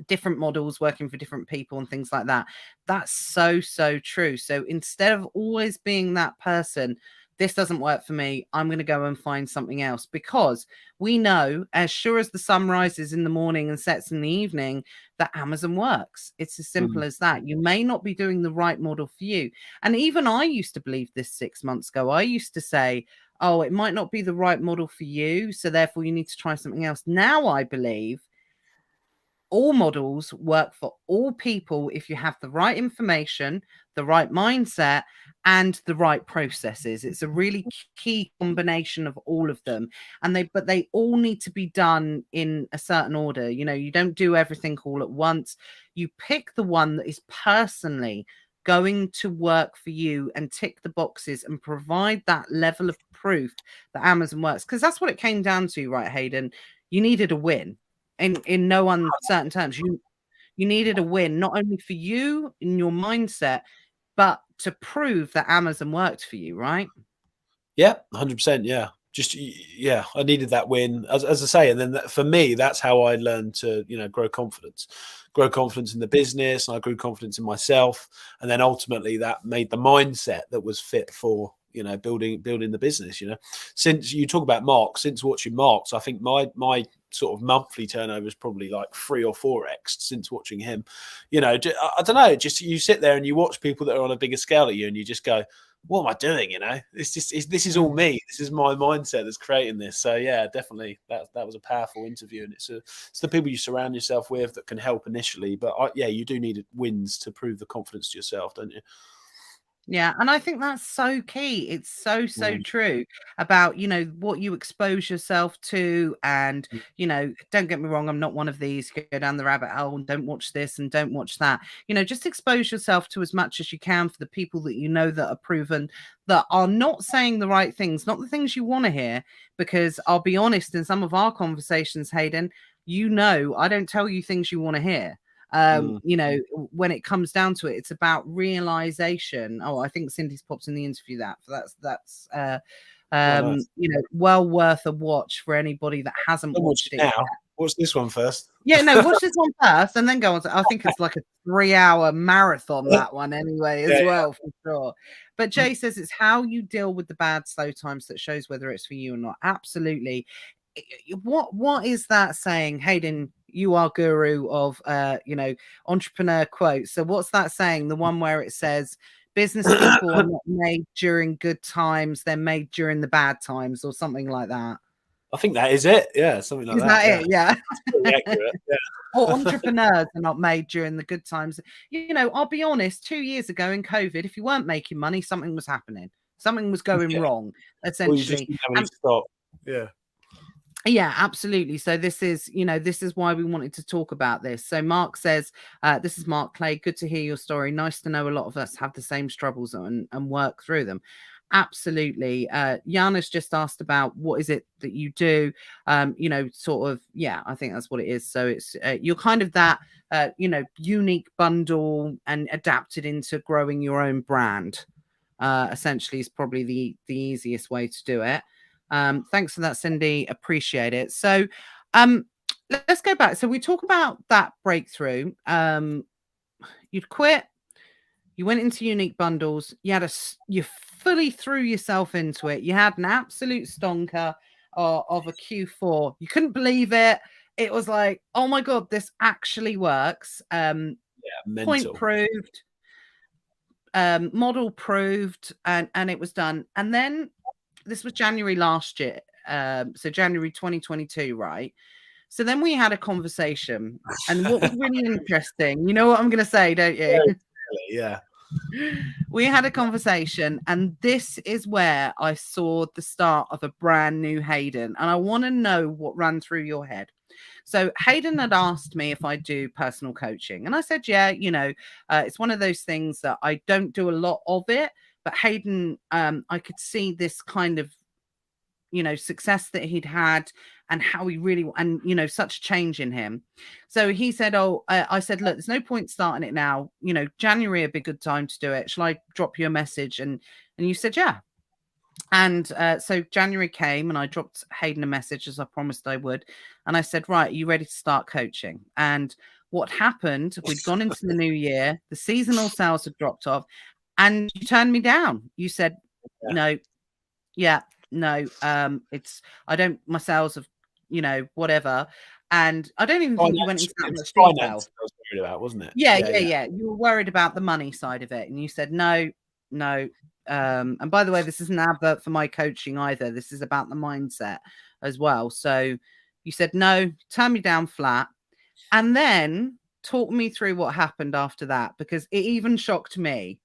different models working for different people and things like that. That's so true. So instead of always being that person, this doesn't work for me, I'm going to go and find something else, because we know, as sure as the sun rises in the morning and sets in the evening, that Amazon works. It's as simple as that. You may not be doing the right model for you. And even I used to believe this 6 months ago. I used to say, oh, it might not be the right model for you, so therefore you need to try something else. Now I believe all models work for all people if you have the right information, the right mindset, and the right processes. It's a really key combination of all of them. But they all need to be done in a certain order. You don't do everything all at once. You pick the one that is personally going to work for you and tick the boxes and provide that level of proof that Amazon works. Because that's what it came down to, right, Hayden? You needed a win. In no uncertain terms, you needed a win, not only for you in your mindset, but to prove that Amazon worked for you, right? Yeah, 100%. Yeah. Yeah, I needed that win, as I say. And then for me, that's how I learned to, grow confidence in the business. And I grew confidence in myself. And then ultimately that made the mindset that was fit for, building the business. Since you talk about Mark, since watching Mark's, I think my sort of monthly turnover is probably like 3 or 4x since watching him. I don't know, just you sit there and you watch people that are on a bigger scale at you and you just go, what am I doing? This is all me. This is my mindset that's creating this. So yeah, definitely that was a powerful interview, and it's the people you surround yourself with that can help initially. But you do need wins to prove the confidence to yourself, don't you? Yeah, and I think that's so key. It's so true about, what you expose yourself to. And, don't get me wrong, I'm not one of these go down the rabbit hole and don't watch this and don't watch that. Just expose yourself to as much as you can for the people that that are proven, that are not saying the right things, not the things you want to hear. Because I'll be honest, in some of our conversations, Hayden, I don't tell you things you want to hear. When it comes down to it, it's about realization. Oh, I think Cindy's popped in the interview that's Nice. well worth a watch for anybody that hasn't Don't watch watched it it now. yet. Watch this one first. Yeah, no, watch this one first and then go on I think it's like a 3-hour marathon, that one anyway, as well, for sure. But Jay says it's how you deal with the bad slow times that shows whether it's for you or not. Absolutely. What is that saying, Hayden? You are guru of entrepreneur quotes. So what's that saying? The one where it says business people are not made during good times, they're made during the bad times, or something like that. I think that is it. Yeah, something like Is that. that it? Yeah. That's pretty accurate. Yeah. Or entrepreneurs are not made during the good times. I'll be honest, 2 years ago in COVID, if you weren't making money, something was happening. Something was going wrong, Or you just essentially. didn't have any stock. Yeah. Yeah, absolutely. So this is why we wanted to talk about this. So Mark says, this is Mark Clay. Good to hear your story. Nice to know a lot of us have the same struggles and work through them. Absolutely. Jan has just asked about what is it that you do? Sort of, yeah, I think that's what it is. So it's you're kind of that, unique bundle and adapted into growing your own brand. Essentially, is probably the easiest way to do it. Thanks for that, Cindy. Appreciate it. So, let's go back. So we talk about that breakthrough. You'd quit. You went into unique bundles. You fully threw yourself into it. You had an absolute stonker of a Q4. You couldn't believe it. It was like, oh my god, this actually works. Point proved, model proved, and it was done. And then this was January last year, so January 2022, right? So then we had a conversation, and what was really interesting, you know what I'm going to say, don't you? Yeah. We had a conversation, and this is where I saw the start of a brand new Hayden. And I want to know what ran through your head. So Hayden had asked me if I do personal coaching, and I said, yeah, it's one of those things that I don't do a lot of it, but Hayden, I could see this kind of, success that he'd had and how he really, and, such change in him. So he said, I said, look, there's no point starting it now. January would be a good time to do it. Shall I drop you a message? And you said, yeah. And so January came, and I dropped Hayden a message, as I promised I would. And I said, right, are you ready to start coaching? And what happened, we'd gone into the new year, the seasonal sales had dropped off, and you turned me down. You said, no, I don't, my sales have, whatever. And I don't even think you went into that much detail. I was worried about, wasn't it? Yeah. You were worried about the money side of it. And you said, no. And by the way, this isn't an advert for my coaching either. This is about the mindset as well. So you said, no, turn me down flat. And then talk me through what happened after that, because it even shocked me.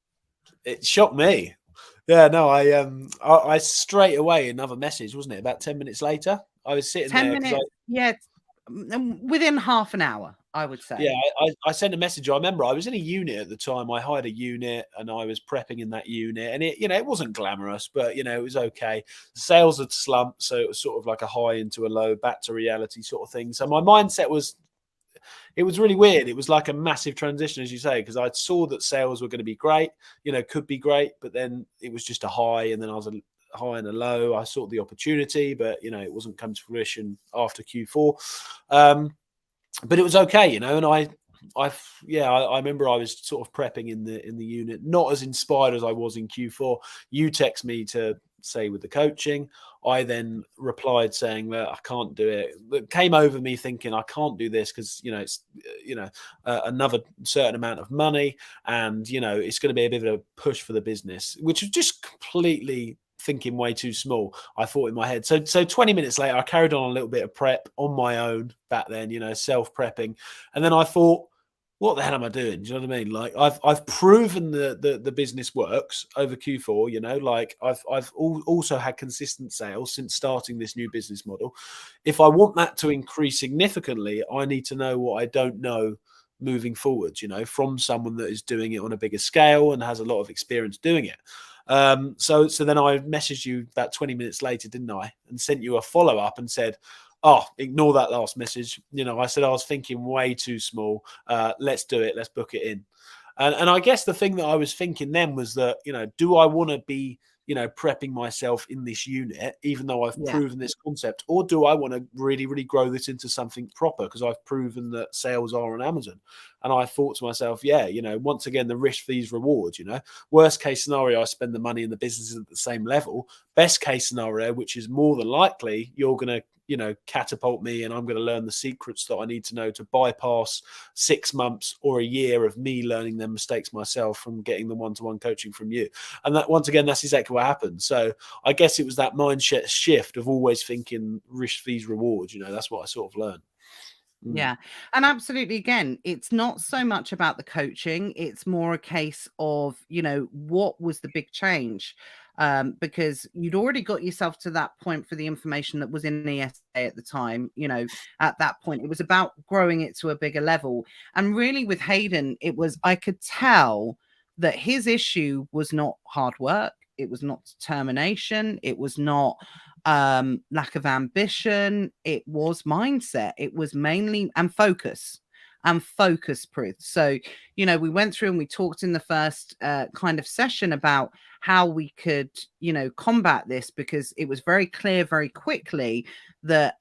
It shocked me. Yeah, no, I straight away, another message, wasn't it? About 10 minutes later, I was sitting 10 there. minutes, within half an hour, I would say. Yeah, I sent a message. I remember I was in a unit at the time. I hired a unit, and I was prepping in that unit, and it wasn't glamorous, but it was okay. Sales had slumped, so it was sort of like a high into a low, back to reality sort of thing. So my mindset was, it was really weird. It was like a massive transition, as you say, because I saw that sales were going to be great, could be great, but then it was just a high, and then I was a high and a low. I saw the opportunity, but it wasn't come to fruition after Q4. But it was okay, and I remember I was sort of prepping in the unit, not as inspired as I was in Q4. You text me to say with the coaching. I then replied saying that I can't do it. It came over me thinking I can't do this because it's another certain amount of money, and it's going to be a bit of a push for the business, which was just completely thinking way too small. I thought in my head. So 20 minutes later, I carried on a little bit of prep on my own back then, self prepping, and then I thought, what the hell am I doing? Do you know what I mean? Like I've proven the business works over Q4. Like I've also had consistent sales since starting this new business model. If I want that to increase significantly, I need to know what I don't know moving forward. From someone that is doing it on a bigger scale and has a lot of experience doing it. So then I messaged you about 20 minutes later, didn't I? And sent you a follow up and said, oh, ignore that last message. I said I was thinking way too small. Let's do it. Let's book it in. And I guess the thing that I was thinking then was that, do I want to be, prepping myself in this unit, even though I've proven this concept, or do I want to really, really grow this into something proper because I've proven that sales are on Amazon? And I thought to myself, once again, the risk, fees, rewards, worst case scenario, I spend the money and the business is at the same level. Best case scenario, which is more than likely, you're going to, catapult me, and I'm going to learn the secrets that I need to know to bypass 6 months or a year of me learning them mistakes myself from getting the one-to-one coaching from you. And that, once again, that's exactly what happened. So I guess it was that mindset shift of always thinking risk, fees, rewards. That's what I sort of learned. Yeah. And absolutely, again, it's not so much about the coaching. It's more a case of, what was the big change? Because you'd already got yourself to that point for the information that was in the essay at the time. At that point, it was about growing it to a bigger level. And really with Hayden, I could tell that his issue was not hard work. not determination. It was not lack of ambition. It was mindset. It was mainly and focus. And focus, Prith. So, you know, we went through and we talked in the first kind of session about how we could, you know, combat this, because it was very clear very quickly that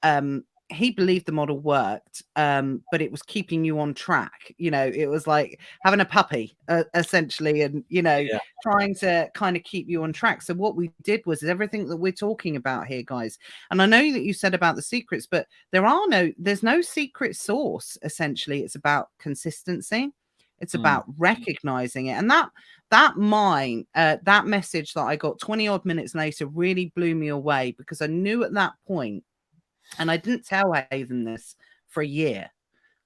he believed the model worked, but it was keeping you on track. You know, it was like having a puppy, essentially, and, you know, trying to kind of keep you on track. So what we did was everything that we're talking about here, guys. And I know that you said about the secrets, but there's no secret sauce, essentially. It's about consistency. It's about recognizing it. And that message that I got 20 odd minutes later really blew me away, because I knew at that point, and I didn't tell Hayden this for a year,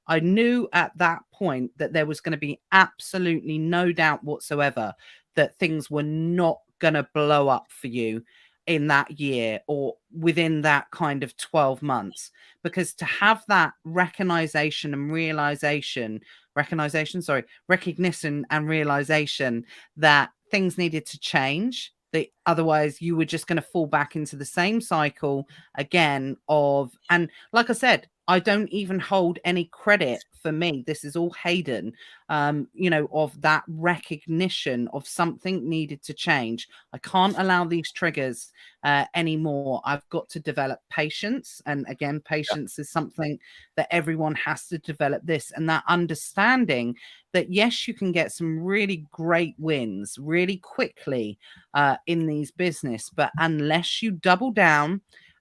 I knew at that point that there was going to be absolutely no doubt whatsoever that things were not going to blow up for you in that year or within that kind of 12 months. Because to have that recognition and realization that things needed to change, that otherwise you were just going to fall back into the same cycle again of, and like I said, I don't even hold any credit for me. This is all Hayden, you know, of that recognition of something needed to change. I can't allow these triggers anymore. I've got to develop patience. And again, patience is something that everyone has to develop this, and that understanding that, yes, you can get some really great wins really quickly in these business, but unless you double down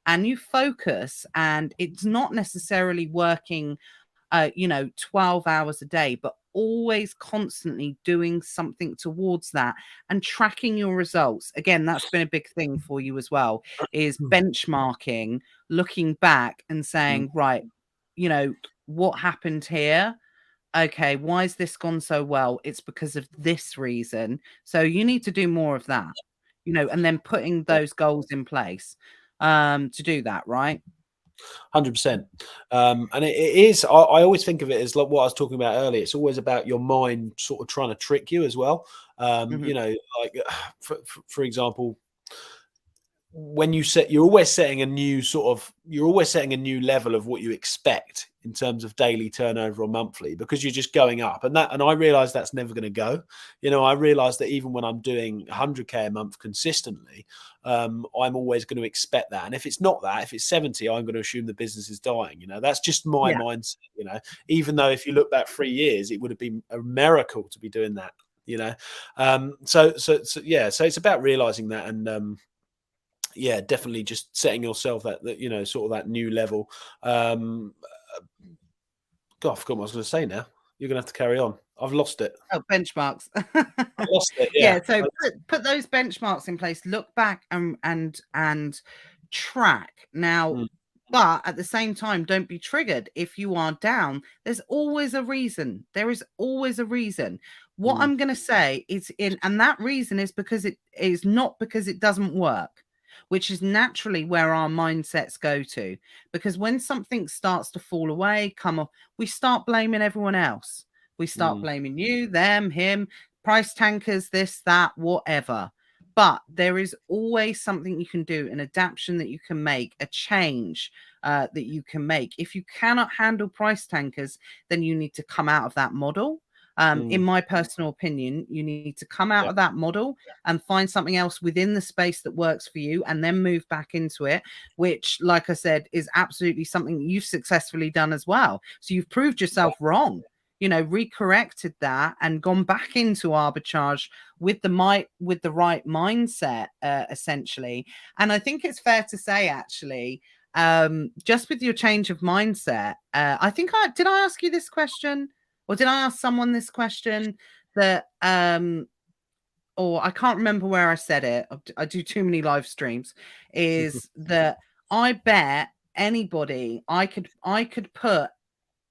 and you focus, and it's not necessarily working, you know, 12 hours a day, but always constantly doing something towards that and tracking your results. Again, that's been a big thing for you as well, is benchmarking, looking back and saying, right, you know, what happened here? Okay, why has this gone so well? It's because of this reason. So you need to do more of that, you know, and then putting those goals in place to do that, right? 100%. And it is, I always think of it as like what I was talking about earlier. It's always about your mind sort of trying to trick you as well. You know, like for example, when you're always setting a new level of what you expect in terms of daily turnover or monthly, because you're just going up, and I realize that's never going to go. You know, I realize that even when I'm doing 100k a month consistently, I'm always going to expect that. And if it's not that, if it's 70, I'm going to assume the business is dying. You know, that's just my mindset, you know, even though if you look back 3 years, it would have been a miracle to be doing that, you know? So it's about realizing that, and yeah, definitely just setting yourself that you know, sort of that new level. God, I forgot what I was going to say now. You're going to have to carry on. I've lost it. Oh, benchmarks. I lost it. Yeah. So put those benchmarks in place. Look back and track now. But at the same time, don't be triggered if you are down. There's always a reason. There is always a reason. What I'm going to say is and that reason is because it is not because it doesn't work, which is naturally where our mindsets go to. Because when something starts to fall away, come off, we start blaming everyone else. We start blaming you, them, him, price tankers, this, that, whatever. But there is always something you can do, an adaptation that you can make, a change that you can make. If you cannot handle price tankers, then you need to come out of that model. In my personal opinion, you need to come out of that model and find something else within the space that works for you, and then move back into it, which, like I said, is absolutely something you've successfully done as well. So you've proved yourself wrong, you know, recorrected that and gone back into arbitrage with the right mindset, essentially. And I think it's fair to say, actually, just with your change of mindset, I think did I ask you this question? Or did I ask someone this question that, or I can't remember where I said it. I do too many live streams. Is that I bet anybody, I could put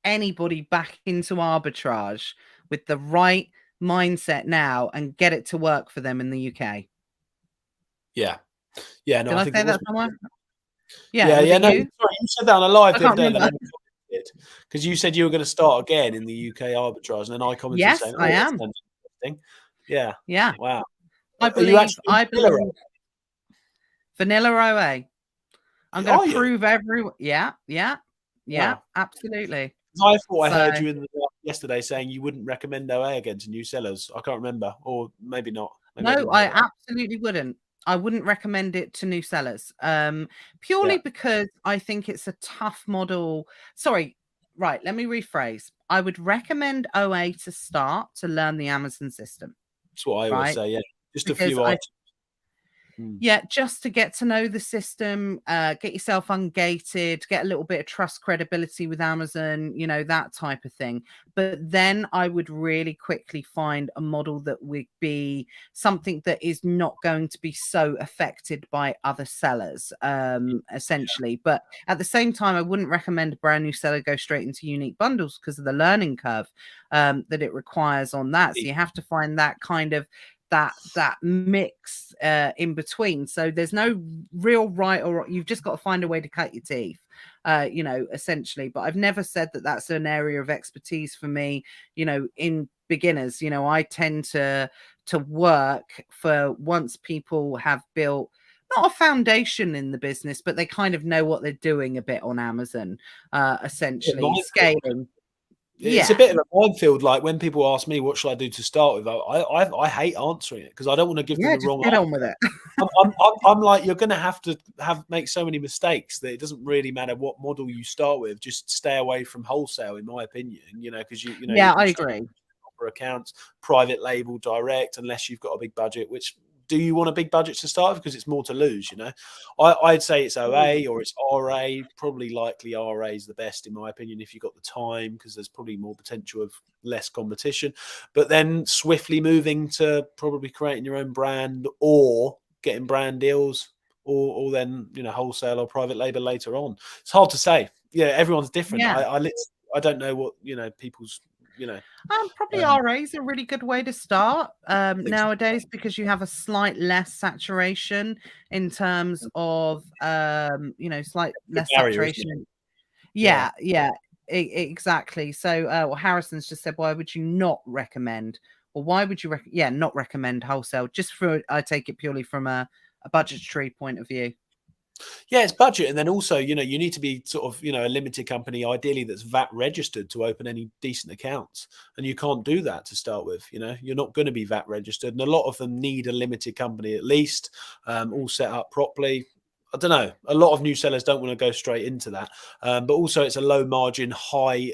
anybody back into arbitrage with the right mindset now and get it to work for them in the UK. Yeah. Yeah. No, Did I think say it that was. somewhere? Yeah. Yeah. No, You? sorry, you said that on a live I the other can't day. remember. Because you said you were going to start again in the UK arbitrage, and then I commented Yes, saying, I that am. sounds interesting. Yeah. Yeah. Wow. I Are you believe, actually vanilla OA. I'm going Are to you? prove yeah, absolutely. I thought I heard So you in the yesterday saying you wouldn't recommend OA again to new sellers. I can't remember, or maybe not. Maybe I no, didn't I hear that. absolutely wouldn't. I wouldn't recommend it to new sellers, purely Yeah, because I think it's a tough model. Sorry, right, let me rephrase. I would recommend OA to start to learn the Amazon system, that's what I always right? say. Yeah, just a Because few I items. Hmm. Yeah, just to get to know the system, get yourself ungated, get a little bit of trust credibility with Amazon, that type of thing. But then I would really quickly find a model that would be something that is not going to be so affected by other sellers, essentially. But at the same time, I wouldn't recommend a brand new seller go straight into unique bundles because of the learning curve that it requires on that. So you have to find that kind of that mix in between. So there's no real right or wrong. You've just got to find a way to cut your teeth, essentially. But I've never said that that's an area of expertise for me, in beginners. I tend to work for once people have built not a foundation in the business, but they kind of know what they're doing a bit on Amazon, essentially scaling. It's a Yeah. bit of a minefield. Like when people ask me what should I do to start with, I hate answering it because I don't want to give them Yeah, the just wrong get on with answer. it. I'm like, you're going to have make so many mistakes that it doesn't really matter what model you start with. Just stay away from wholesale, in my opinion. Because you Yeah, can I struggle agree. for accounts, private label, direct, unless you've got a big budget. Which do you want a big budget to start with? Because it's more to lose. I'd say it's OA or it's RA. Probably likely RA is the best in my opinion if you've got the time, because there's probably more potential of less competition. But then swiftly moving to probably creating your own brand or getting brand deals, or then wholesale or private label later on. It's hard to say. Yeah, everyone's different. Yeah. I don't know what people's Probably um, RA is a really good way to start think so. nowadays because you have a slight less saturation in terms of slight Good less barrier, isn't it? saturation. Yeah. Yeah, exactly. So Harrison's just said, why would you not recommend, or why would you not recommend wholesale? Just for I take it purely from a budgetary point of view. Yeah, it's budget, and then also, you need to be sort of, a limited company, ideally that's VAT registered to open any decent accounts, and you can't do that to start with. You're not going to be VAT registered, and a lot of them need a limited company at least, all set up properly. I don't know. A lot of new sellers don't want to go straight into that, but also it's a low margin, high.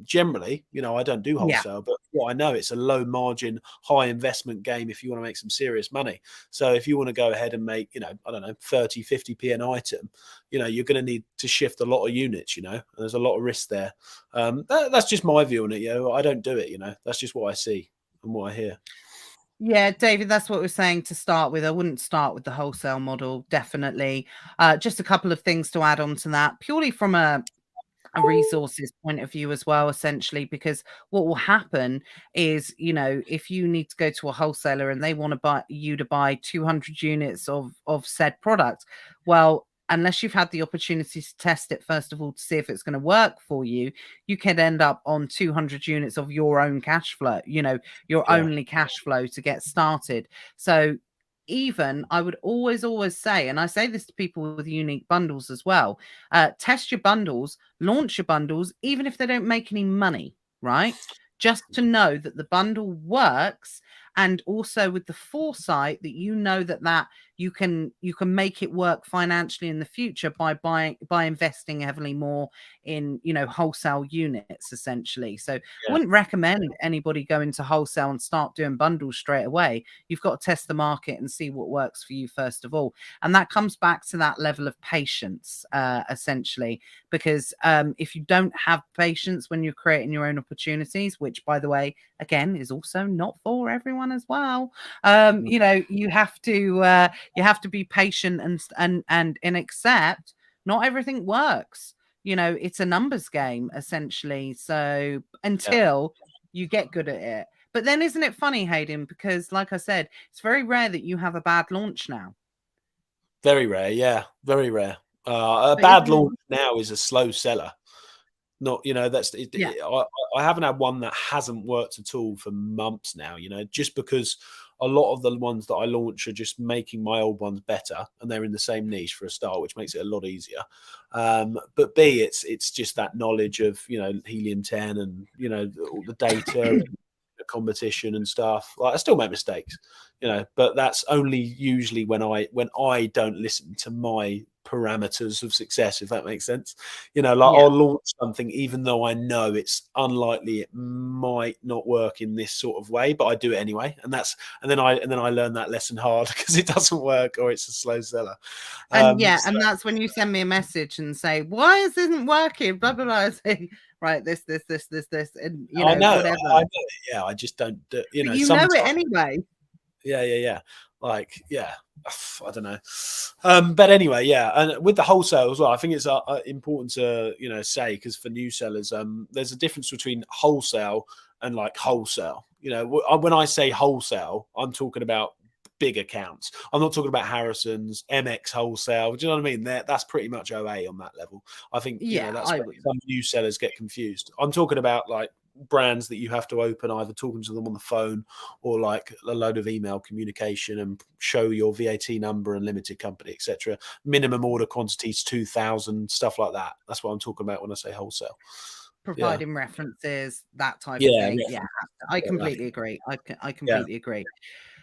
Generally, I don't do Yeah. wholesale, but what I know, it's a low margin, high investment game if you want to make some serious money. So if you want to go ahead and make, I don't know, 30, 50p an item, you're going to need to shift a lot of units. And there's a lot of risk there. That's just my view on it. I don't do it. That's just what I see and what I hear. Yeah, David, that's what we're saying to start with. I wouldn't start with the wholesale model, definitely. Just a couple of things to add on to that, purely from a resources point of view as well, essentially, because what will happen is, if you need to go to a wholesaler and they want to buy 200 units of said product, well, unless you've had the opportunity to test it first of all to see if it's going to work for you, you can end up on 200 units of your own cash flow, your Yeah. only cash flow to get started. So even I would always say, and I say this to people with unique bundles as well, test your bundles, launch your bundles, even if they don't make any money, right? Just to know that the bundle works, and also with the foresight that that you can make it work financially in the future by investing heavily more in wholesale units, essentially. So I wouldn't recommend anybody go into wholesale and start doing bundles straight away. You've got to test the market and see what works for you first of all, and that comes back to that level of patience, essentially, because if you don't have patience when you're creating your own opportunities, which by the way again is also not for everyone as well, you have to be patient and accept not everything works. It's a numbers game, essentially. So until you get good at it. But then isn't it funny, Hayden? Because like I said, it's very rare that you have a bad launch now. Very rare. Yeah. Very rare. A But bad isn't it? launch now is a slow seller. Not, that's it, Yeah. I haven't had one that hasn't worked at all for months now, just because a lot of the ones that I launch are just making my old ones better, and they're in the same niche for a start, which makes it a lot easier. But B, it's just that knowledge of, you know, helium 10 and, you know, all the data and the competition and stuff. Like, I still make mistakes, you know, but that's only usually when I don't listen to my parameters of success, if that makes sense. You know, like, Yeah. I'll launch something even though I know it's unlikely, it might not work in this sort of way, but I do it anyway. And then I learn that lesson hard because it doesn't work or it's a slow seller. And So, and that's when you send me a message and say, why is this isn't working? Blah blah blah. I say, right, this, and you I know, know, whatever. I know, yeah, I just don't do, you But know, you know sometimes. it anyway. Yeah. Like, yeah, I don't know. But anyway, yeah. And with the wholesale as well, I think it's important to, you know, say, because for new sellers, there's a difference between wholesale and like wholesale. You know, when I say wholesale, I'm talking about big accounts. I'm not talking about Harrison's, MX wholesale. Do you know what I mean? That's pretty much OA on that level. I think, you know, Yeah, that's I where would. some new sellers get confused. I'm talking about like brands that you have to open, either talking to them on the phone or like a load of email communication and show your VAT number and limited company, etc. Minimum order quantities 2,000, stuff like that. That's what I'm talking about when I say wholesale. Yeah. Providing references, that type of Yeah. thing. Yeah, I Reference. completely agree. I Yeah. completely agree.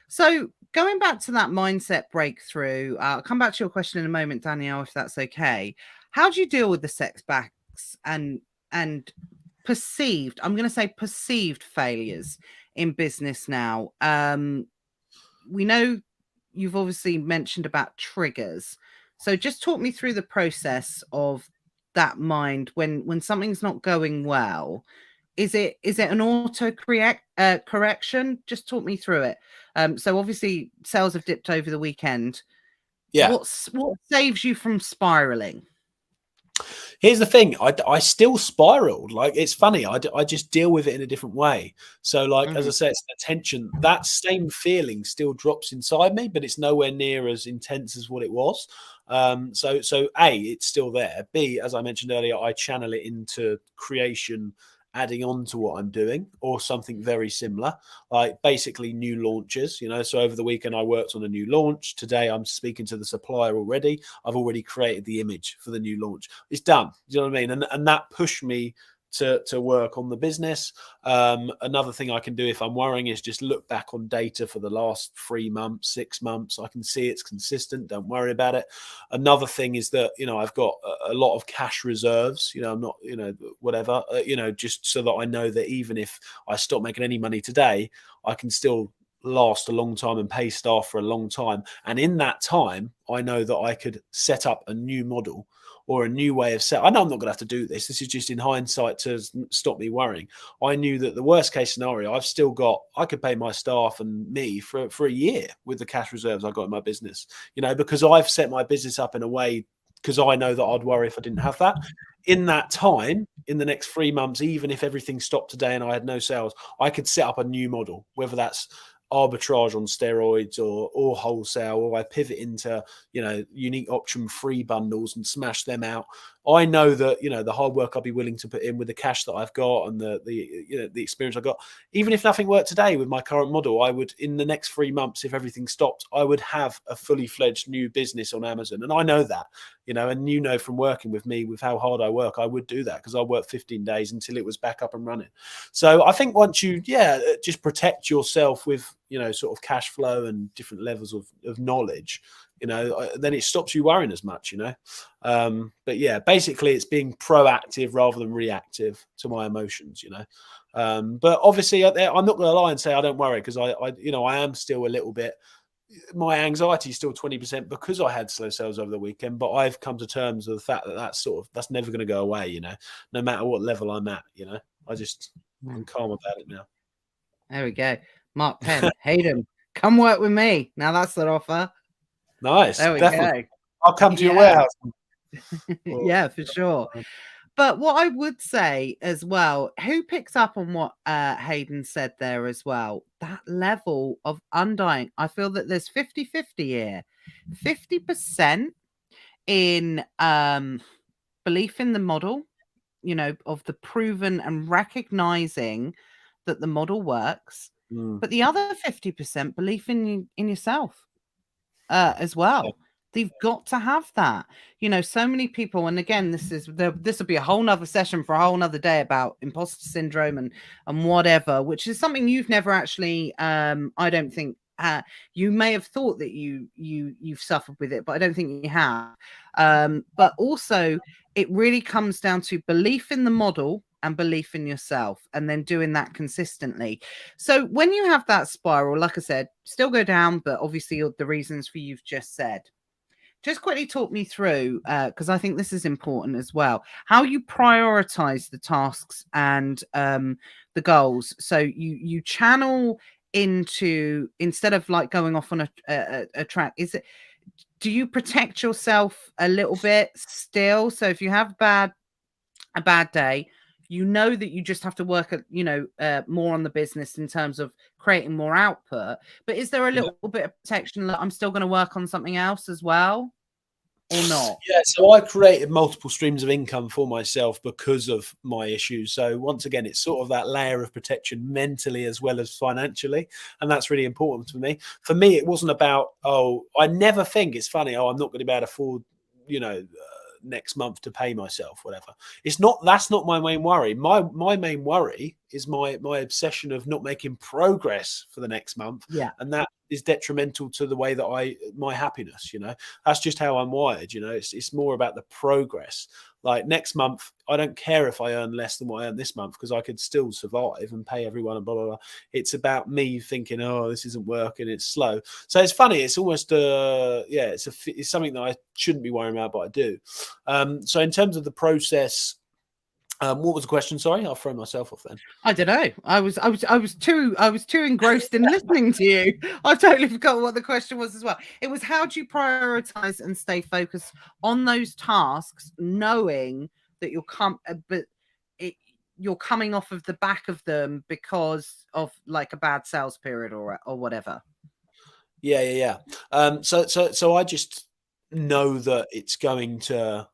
So going back to that mindset breakthrough, I'll come back to your question in a moment, Danielle, if that's okay. How do you deal with the setbacks and perceived, I'm going to say perceived failures in business now? We know you've obviously mentioned about triggers. So just talk me through the process of that mind when something's not going well. Is it an auto correction? Just talk me through it. So obviously sales have dipped over the weekend. Yeah. What saves you from spiraling? Here's the thing, I still spiraled. Like, it's funny, I just deal with it in a different way. So like, as I said, it's the tension, that same feeling still drops inside me, but it's nowhere near as intense as what it was. So A, it's still there. B, as I mentioned earlier, I channel it into creation, adding on to what I'm doing, or something very similar, like basically new launches, you know. So over the weekend I worked on a new launch. Today I'm speaking to the supplier already. I've already created the image for the new launch. It's done. Do you know what I mean? And that pushed me to work on the business. Another thing I can do if I'm worrying is just look back on data for the last 3 months, 6 months. I can see it's consistent. Don't worry about it. Another thing is that, you know, I've got a lot of cash reserves. You know, I'm not, you know, whatever, you know, just so that I know that even if I stop making any money today, I can still last a long time and pay staff for a long time. And in that time, I know that I could set up a new model or a new way of set. I know I'm not going to have to do this. This is just in hindsight to stop me worrying. I knew that the worst case scenario, I could pay my staff and me for a year with the cash reserves I got in my business, you know, because I've set my business up in a way, because I know that I'd worry if I didn't have that. In that time, in the next 3 months, even if everything stopped today and I had no sales, I could set up a new model, whether that's arbitrage on steroids or wholesale, or I pivot into, you know, unique option free bundles and smash them out. I know that, you know, the hard work I'll be willing to put in with the cash that I've got and the you know, the experience I've got, even if nothing worked today with my current model, I would, in the next 3 months, if everything stopped, I would have a fully fledged new business on Amazon. And I know that, you know, and you know, from working with me, with how hard I work, I would do that because I worked 15 days until it was back up and running. So I think once you, just protect yourself with, you know, sort of cash flow and different levels of knowledge, you know, then it stops you worrying as much, you know. But yeah, basically it's being proactive rather than reactive to my emotions, you know. But obviously I'm not going to lie and say I don't worry, because I you know, I am still a little bit, my anxiety is still 20% because I had slow sales over the weekend, but I've come to terms with the fact that that's never going to go away, you know, no matter what level I'm at, you know. I'm calm about it now. There we go. Mark Penn, Hayden, come work with me. Now that's an offer. Nice. There we Definitely. go. I'll come to your warehouse. Yeah, for sure. But what I would say as well, who picks up on what Hayden said there as well, that level of undying, I feel that there's 50-50 here. 50% in belief in the model, you know, of the proven and recognizing that the model works. but the other 50% belief in yourself as well. They've got to have that. You know, so many people, and again, this will be a whole nother session for a whole nother day about imposter syndrome and whatever, which is something you've never actually, I don't think, you may have thought that you've suffered with it, but I don't think you have. But also, it really comes down to belief in the model and belief in yourself, and then doing that consistently. So when you have that spiral, like I said, still go down, but obviously the reasons for you've just said. Just quickly talk me through, because I think this is important as well, how you prioritize the tasks and the goals. So you channel into, instead of like going off on a track, do you protect yourself a little bit still? So if you have a bad day, you know that you just have to work more on the business in terms of creating more output, but is there a little bit of protection that I'm still going to work on something else as well, or not? Yeah, so I created multiple streams of income for myself because of my issues. So once again, it's sort of that layer of protection mentally as well as financially, and that's really important to me. For me, it wasn't about, I never think, it's funny, I'm not going to be able to afford, next month to pay myself, whatever. That's not my main worry. My main worry is my obsession of not making progress for the next month. Yeah. And that is detrimental to the way that my happiness, that's just how I'm wired. It's more about the progress. Like next month, I don't care if I earn less than what I earn this month, because I could still survive and pay everyone and blah, blah, blah. It's about me thinking, this isn't working, it's slow. So it's funny. It's almost, it's something that I shouldn't be worrying about, but I do. So in terms of the process, what was the question? Sorry, I'll throw myself off then. I don't know. I was too engrossed in listening to you. I totally forgot what the question was as well. It was, how do you prioritize and stay focused on those tasks, knowing that you're coming off of the back of them because of like a bad sales period or whatever. Yeah. So I just know that it's going to.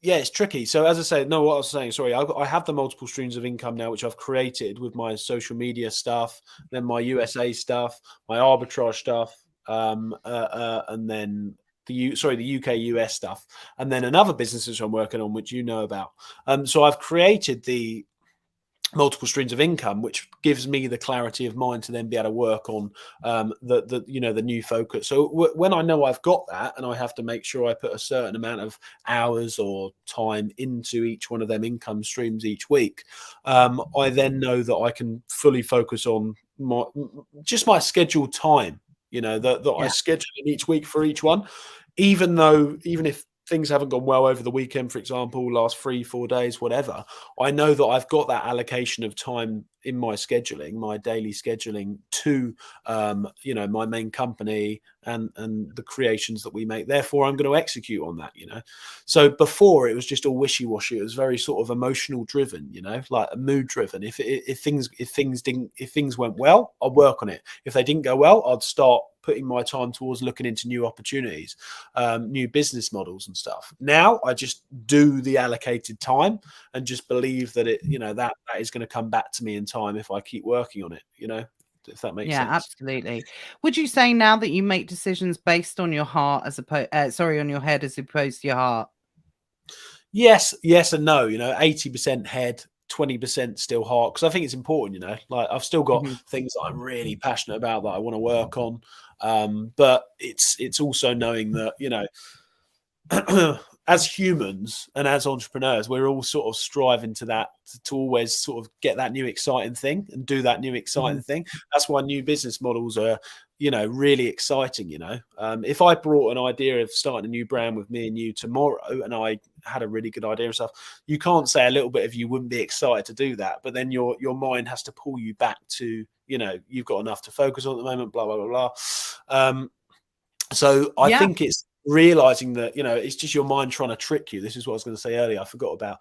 Yeah, it's tricky. So as I say, no, what I was saying, sorry, I have the multiple streams of income now, which I've created with my social media stuff, then my USA stuff, my arbitrage stuff, and then the UK US stuff, and then another business which I'm working on, which you know about. So I've created the multiple streams of income, which gives me the clarity of mind to then be able to work on the new focus. So when I know I've got that, and I have to make sure I put a certain amount of hours or time into each one of them income streams each week, I then know that I can fully focus on my scheduled time, that I schedule each week for each one, even if things haven't gone well over the weekend, for example, last 3-4 days, whatever, I know that I've got that allocation of time in my scheduling, my daily scheduling to, my main company and the creations that we make. Therefore, I'm going to execute on that, So before, it was just all wishy-washy. It was very sort of emotional driven, like mood driven. If things went well, I'd work on it. If they didn't go well, I'd start putting my time towards looking into new opportunities, new business models and stuff. Now I just do the allocated time and just believe that that is going to come back to me in time if I keep working on it, if that makes sense. Yeah, absolutely. Would you say now that you make decisions based on your heart on your head as opposed to your heart? Yes and no, 80% head, 20% still heart, because I think it's important, like I've still got things that I'm really passionate about that I want to work on, but it's also knowing that as humans and as entrepreneurs, we're all sort of striving to always sort of get that new exciting thing and do that new exciting thing. That's why new business models are really exciting. If I brought an idea of starting a new brand with me and you tomorrow, and I had a really good idea and stuff, you can't say a little bit of you wouldn't be excited to do that, but then your mind has to pull you back to you've got enough to focus on at the moment, blah blah blah blah. So I think it's realizing that it's just your mind trying to trick you. This is what I was going to say earlier. I forgot about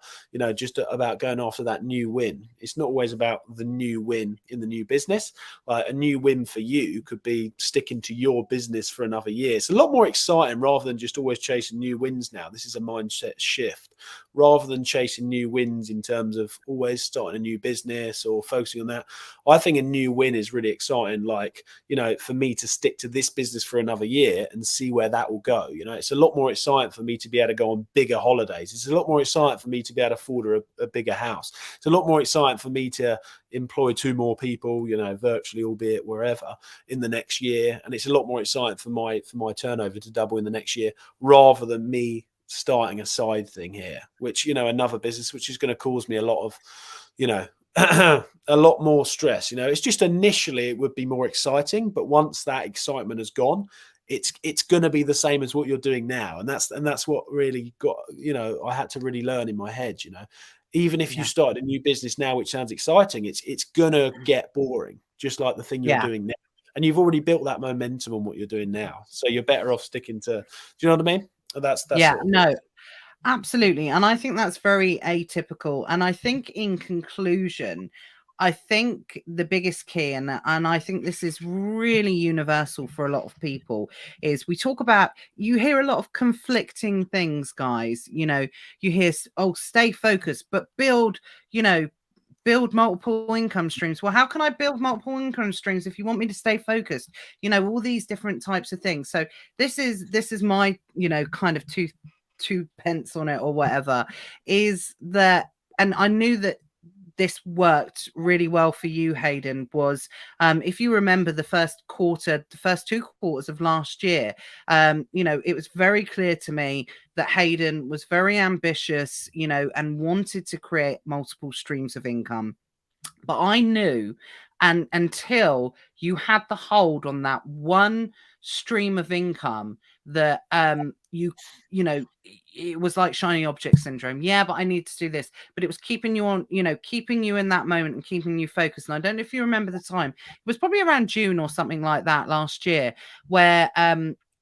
just about going after that new win. It's not always about the new win in the new business. Like a new win for you could be sticking to your business for another year. It's a lot more exciting rather than just always chasing new wins. Now this is a mindset shift. rather than chasing new wins in terms of always starting a new business or focusing on that. I think a new win is really exciting. Like, you know, for me to stick to this business for another year and see where that will go. You know, it's a lot more exciting for me to be able to go on bigger holidays. It's a lot more exciting for me to be able to afford a bigger house. It's a lot more exciting for me to employ 2 more people, you know, virtually, albeit wherever, in the next year. And it's a lot more exciting for my turnover to double in the next year, rather than me starting a side thing here, which, you know, another business, which is going to cause me a lot of, you know, a lot more stress. You know, it's just initially it would be more exciting, but once that excitement has gone, it's going to be the same as what you're doing now. And that's what really got, you know, I had to really learn in my head, you know, even if you start a new business now, which sounds exciting, it's going to get boring, just like the thing you're doing now. And you've already built that momentum on what you're doing now. So you're better off sticking to, do you know what I mean? That's Yeah, sort of no, absolutely. And I think that's very atypical. And I think in conclusion, I think the biggest key, and I think this is really universal for a lot of people, is we talk about, you hear a lot of conflicting things, guys. You know, you hear, oh, stay focused, but build, you know, build multiple income streams. Well, how can I build multiple income streams if you want me to stay focused? You know, all these different types of things. So this is my, you know, kind of two pence on it or whatever, is that, and I knew that this worked really well for you, Hayden, was if you remember the first 2 quarters of last year, you know, it was very clear to me that Hayden was very ambitious, you know, and wanted to create multiple streams of income. But I knew, and until you had the hold on that one stream of income, that you know, it was like shiny object syndrome. Yeah, but I need to do this. But it was keeping you on, you know, keeping you in that moment and keeping you focused. And I don't know if you remember the time. It was probably around June or something like that last year, where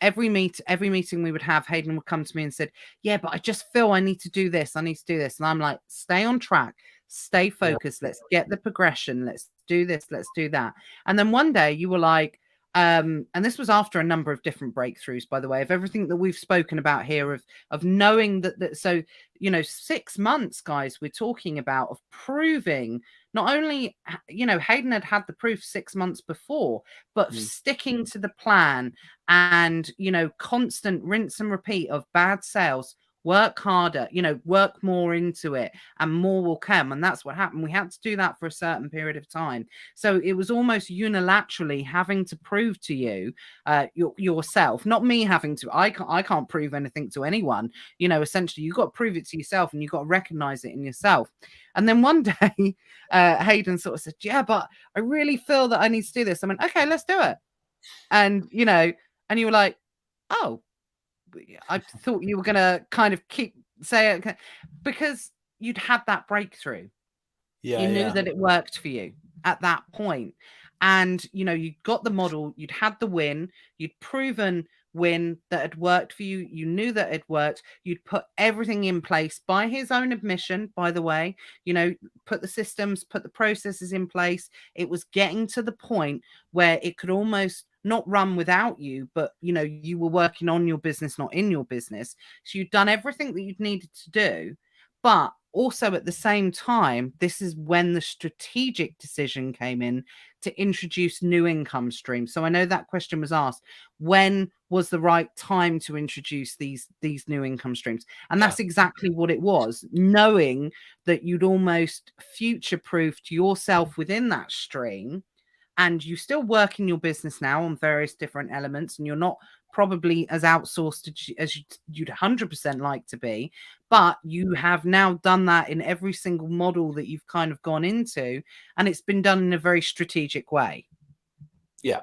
every meeting we would have, Hayden would come to me and said, yeah, but I just feel I need to do this. I need to do this. And I'm like, stay on track. Stay focused. Let's get the progression. Let's do this. Let's do that. And then one day you were like, and this was after a number of different breakthroughs, by the way, of everything that we've spoken about here, of knowing that so, you know, 6 months, guys, we're talking about, of proving not only, you know, Hayden had the proof 6 months before, but sticking to the plan and, you know, constant rinse and repeat of bad sales. Work harder, you know, work more into it, and more will come. And that's what happened. We had to do that for a certain period of time. So it was almost unilaterally having to prove to you yourself, not me having to. I can't prove anything to anyone. You know, essentially, you got to prove it to yourself, and you got to recognize it in yourself. And then one day, Hayden sort of said, "Yeah, but I really feel that I need to do this." I went, "Okay, let's do it." And you know, and you were like, "Oh, I thought you were going to kind of keep saying it," because you'd had that breakthrough. You knew that it worked for you at that point. And, you know, you got the model, you'd had the win, you'd proven win that had worked for you. You knew that it worked. You'd put everything in place by his own admission, by the way, you know, put the systems, put the processes in place. It was getting to the point where it could almost not run without you, but, you know, you were working on your business, not in your business. So you'd done everything that you'd needed to do. But also at the same time, this is when the strategic decision came in to introduce new income streams. So I know that question was asked, when was the right time to introduce these new income streams? And that's exactly what it was, knowing that you'd almost future-proofed yourself within that stream. And you still work in your business now on various different elements, and you're not probably as outsourced as you'd 100% like to be, but you have now done that in every single model that you've kind of gone into, and it's been done in a very strategic way. Yeah,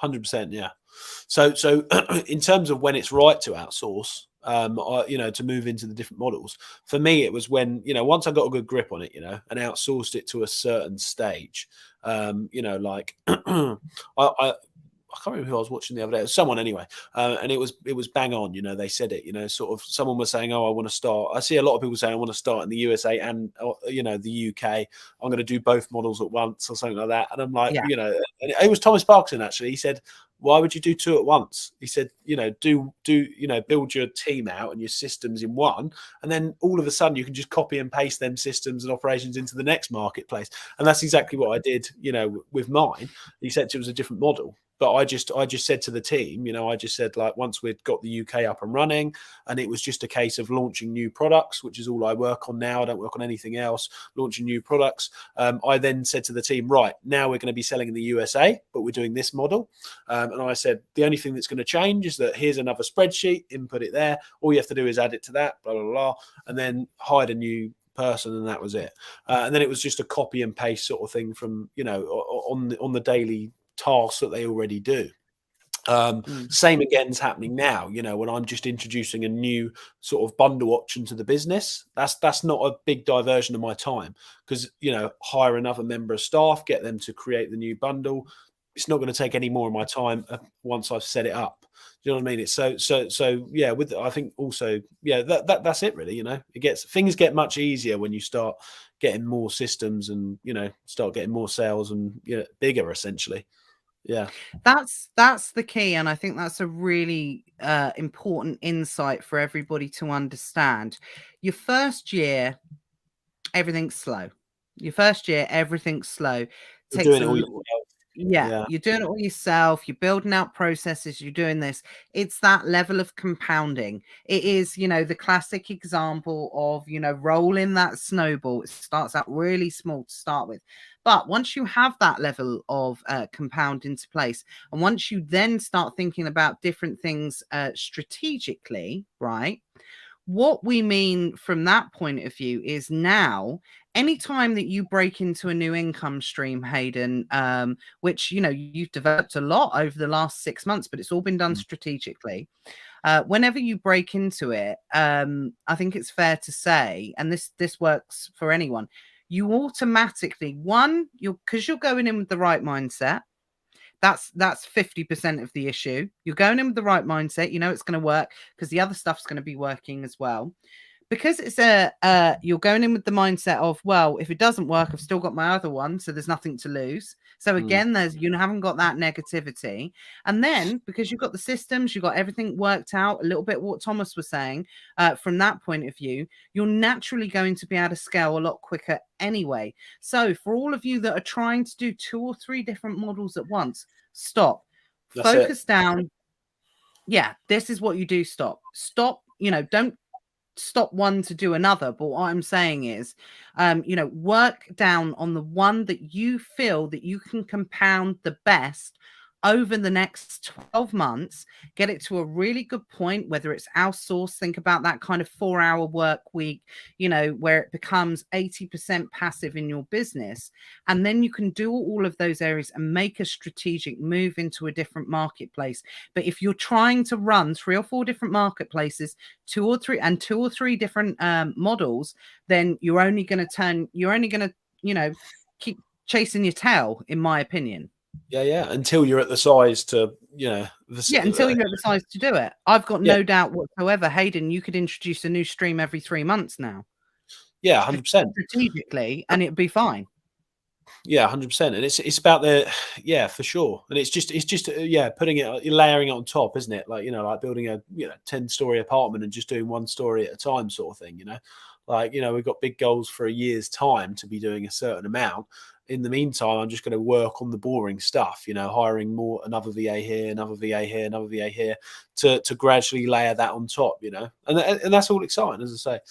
100%. Yeah. So in terms of when it's right to outsource, you know, to move into the different models, for me, it was when, you know, once I got a good grip on it, you know, and outsourced it to a certain stage, you know, like I can't remember who I was watching the other day. It was someone anyway, and it was bang on. They said it. Sort of someone was saying, "Oh, I want to start." I see a lot of people saying, "I want to start in the USA and the UK. I'm going to do both models at once or something like that." And I'm like, Yeah. and it was Thomas Parkinson actually. He said, "Why would you do two at once?" He said, build your team out and your systems in one, and then all of a sudden you can just copy and paste them systems and operations into the next marketplace. And that's exactly what I did, with mine. He said it was a different model. But I just said to the team, I just said, like, once we'd got the UK up and running, and it was just a case of launching new products, which is all I work on now. I don't work on anything else, launching new products. I then said to the team, right, now we're going to be selling in the USA, but we're doing this model. And I said, the only thing that's going to change is that here's another spreadsheet, input it there. All you have to do is add it to that, blah, blah, blah, and then hired a new person, and that was it. And then it was just a copy and paste sort of thing from, on the daily tasks that they already do. Same again's happening now, when I'm just introducing a new sort of bundle option to the business. That's not a big diversion of my time, because hire another member of staff, get them to create the new bundle. It's not going to take any more of my time once I've set it up. Do you know what I mean? It's so yeah. I think also, that's it really. Things get much easier when you start getting more systems and start getting more sales and bigger essentially. Yeah, that's the key, and I think that's a really important insight for everybody to understand. Your first year, everything's slow. You're doing it all yourself. Yeah, you're doing it all yourself. You're building out processes. You're doing this. It's that level of compounding. It is, the classic example of, rolling that snowball. It starts out really small to start with. But once you have that level of compound into place, and once you then start thinking about different things strategically, right? What we mean from that point of view is now, anytime that you break into a new income stream, Hayden, which, you've developed a lot over the last 6 months, but it's all been done strategically. Whenever you break into it, I think it's fair to say, and this works for anyone, you automatically, because you're going in with the right mindset. That's 50% of the issue. You're going in with the right mindset. It's going to work because the other stuff's going to be working as well. Because it's you're going in with the mindset of, well, if it doesn't work, I've still got my other one, so there's nothing to lose. So again, you haven't got that negativity. And then because you've got the systems, you've got everything worked out, a little bit what Thomas was saying, from that point of view, you're naturally going to be able to scale a lot quicker anyway. So for all of you that are trying to do 2 or 3 different models at once, stop. Focus down. Yeah, this is what you do. Stop. Don't stop one to do another. But what I'm saying is, work down on the one that you feel that you can compound the best over the next 12 months, get it to a really good point, whether it's outsourced, think about that kind of 4-hour work week, where it becomes 80% passive in your business. And then you can do all of those areas and make a strategic move into a different marketplace. But if you're trying to run 3 or 4 different marketplaces, 2 or 3 different models, then you're only going to, keep chasing your tail, in my opinion. Yeah. Until you're at the size to, until you're at the size to do it. I've got no doubt whatsoever, Hayden, you could introduce a new stream every 3 months now. Yeah, 100%. Strategically, and it'd be fine. Yeah, 100%. And it's about for sure. And it's just putting it, layering it on top, isn't it? Like, like building a 10-story apartment and just doing 1 story at a time sort of thing, Like, we've got big goals for a year's time to be doing a certain amount. In the meantime, I'm just going to work on the boring stuff, hiring another VA here, another VA here, another VA here, to gradually layer that on top, and that's all exciting, as I say.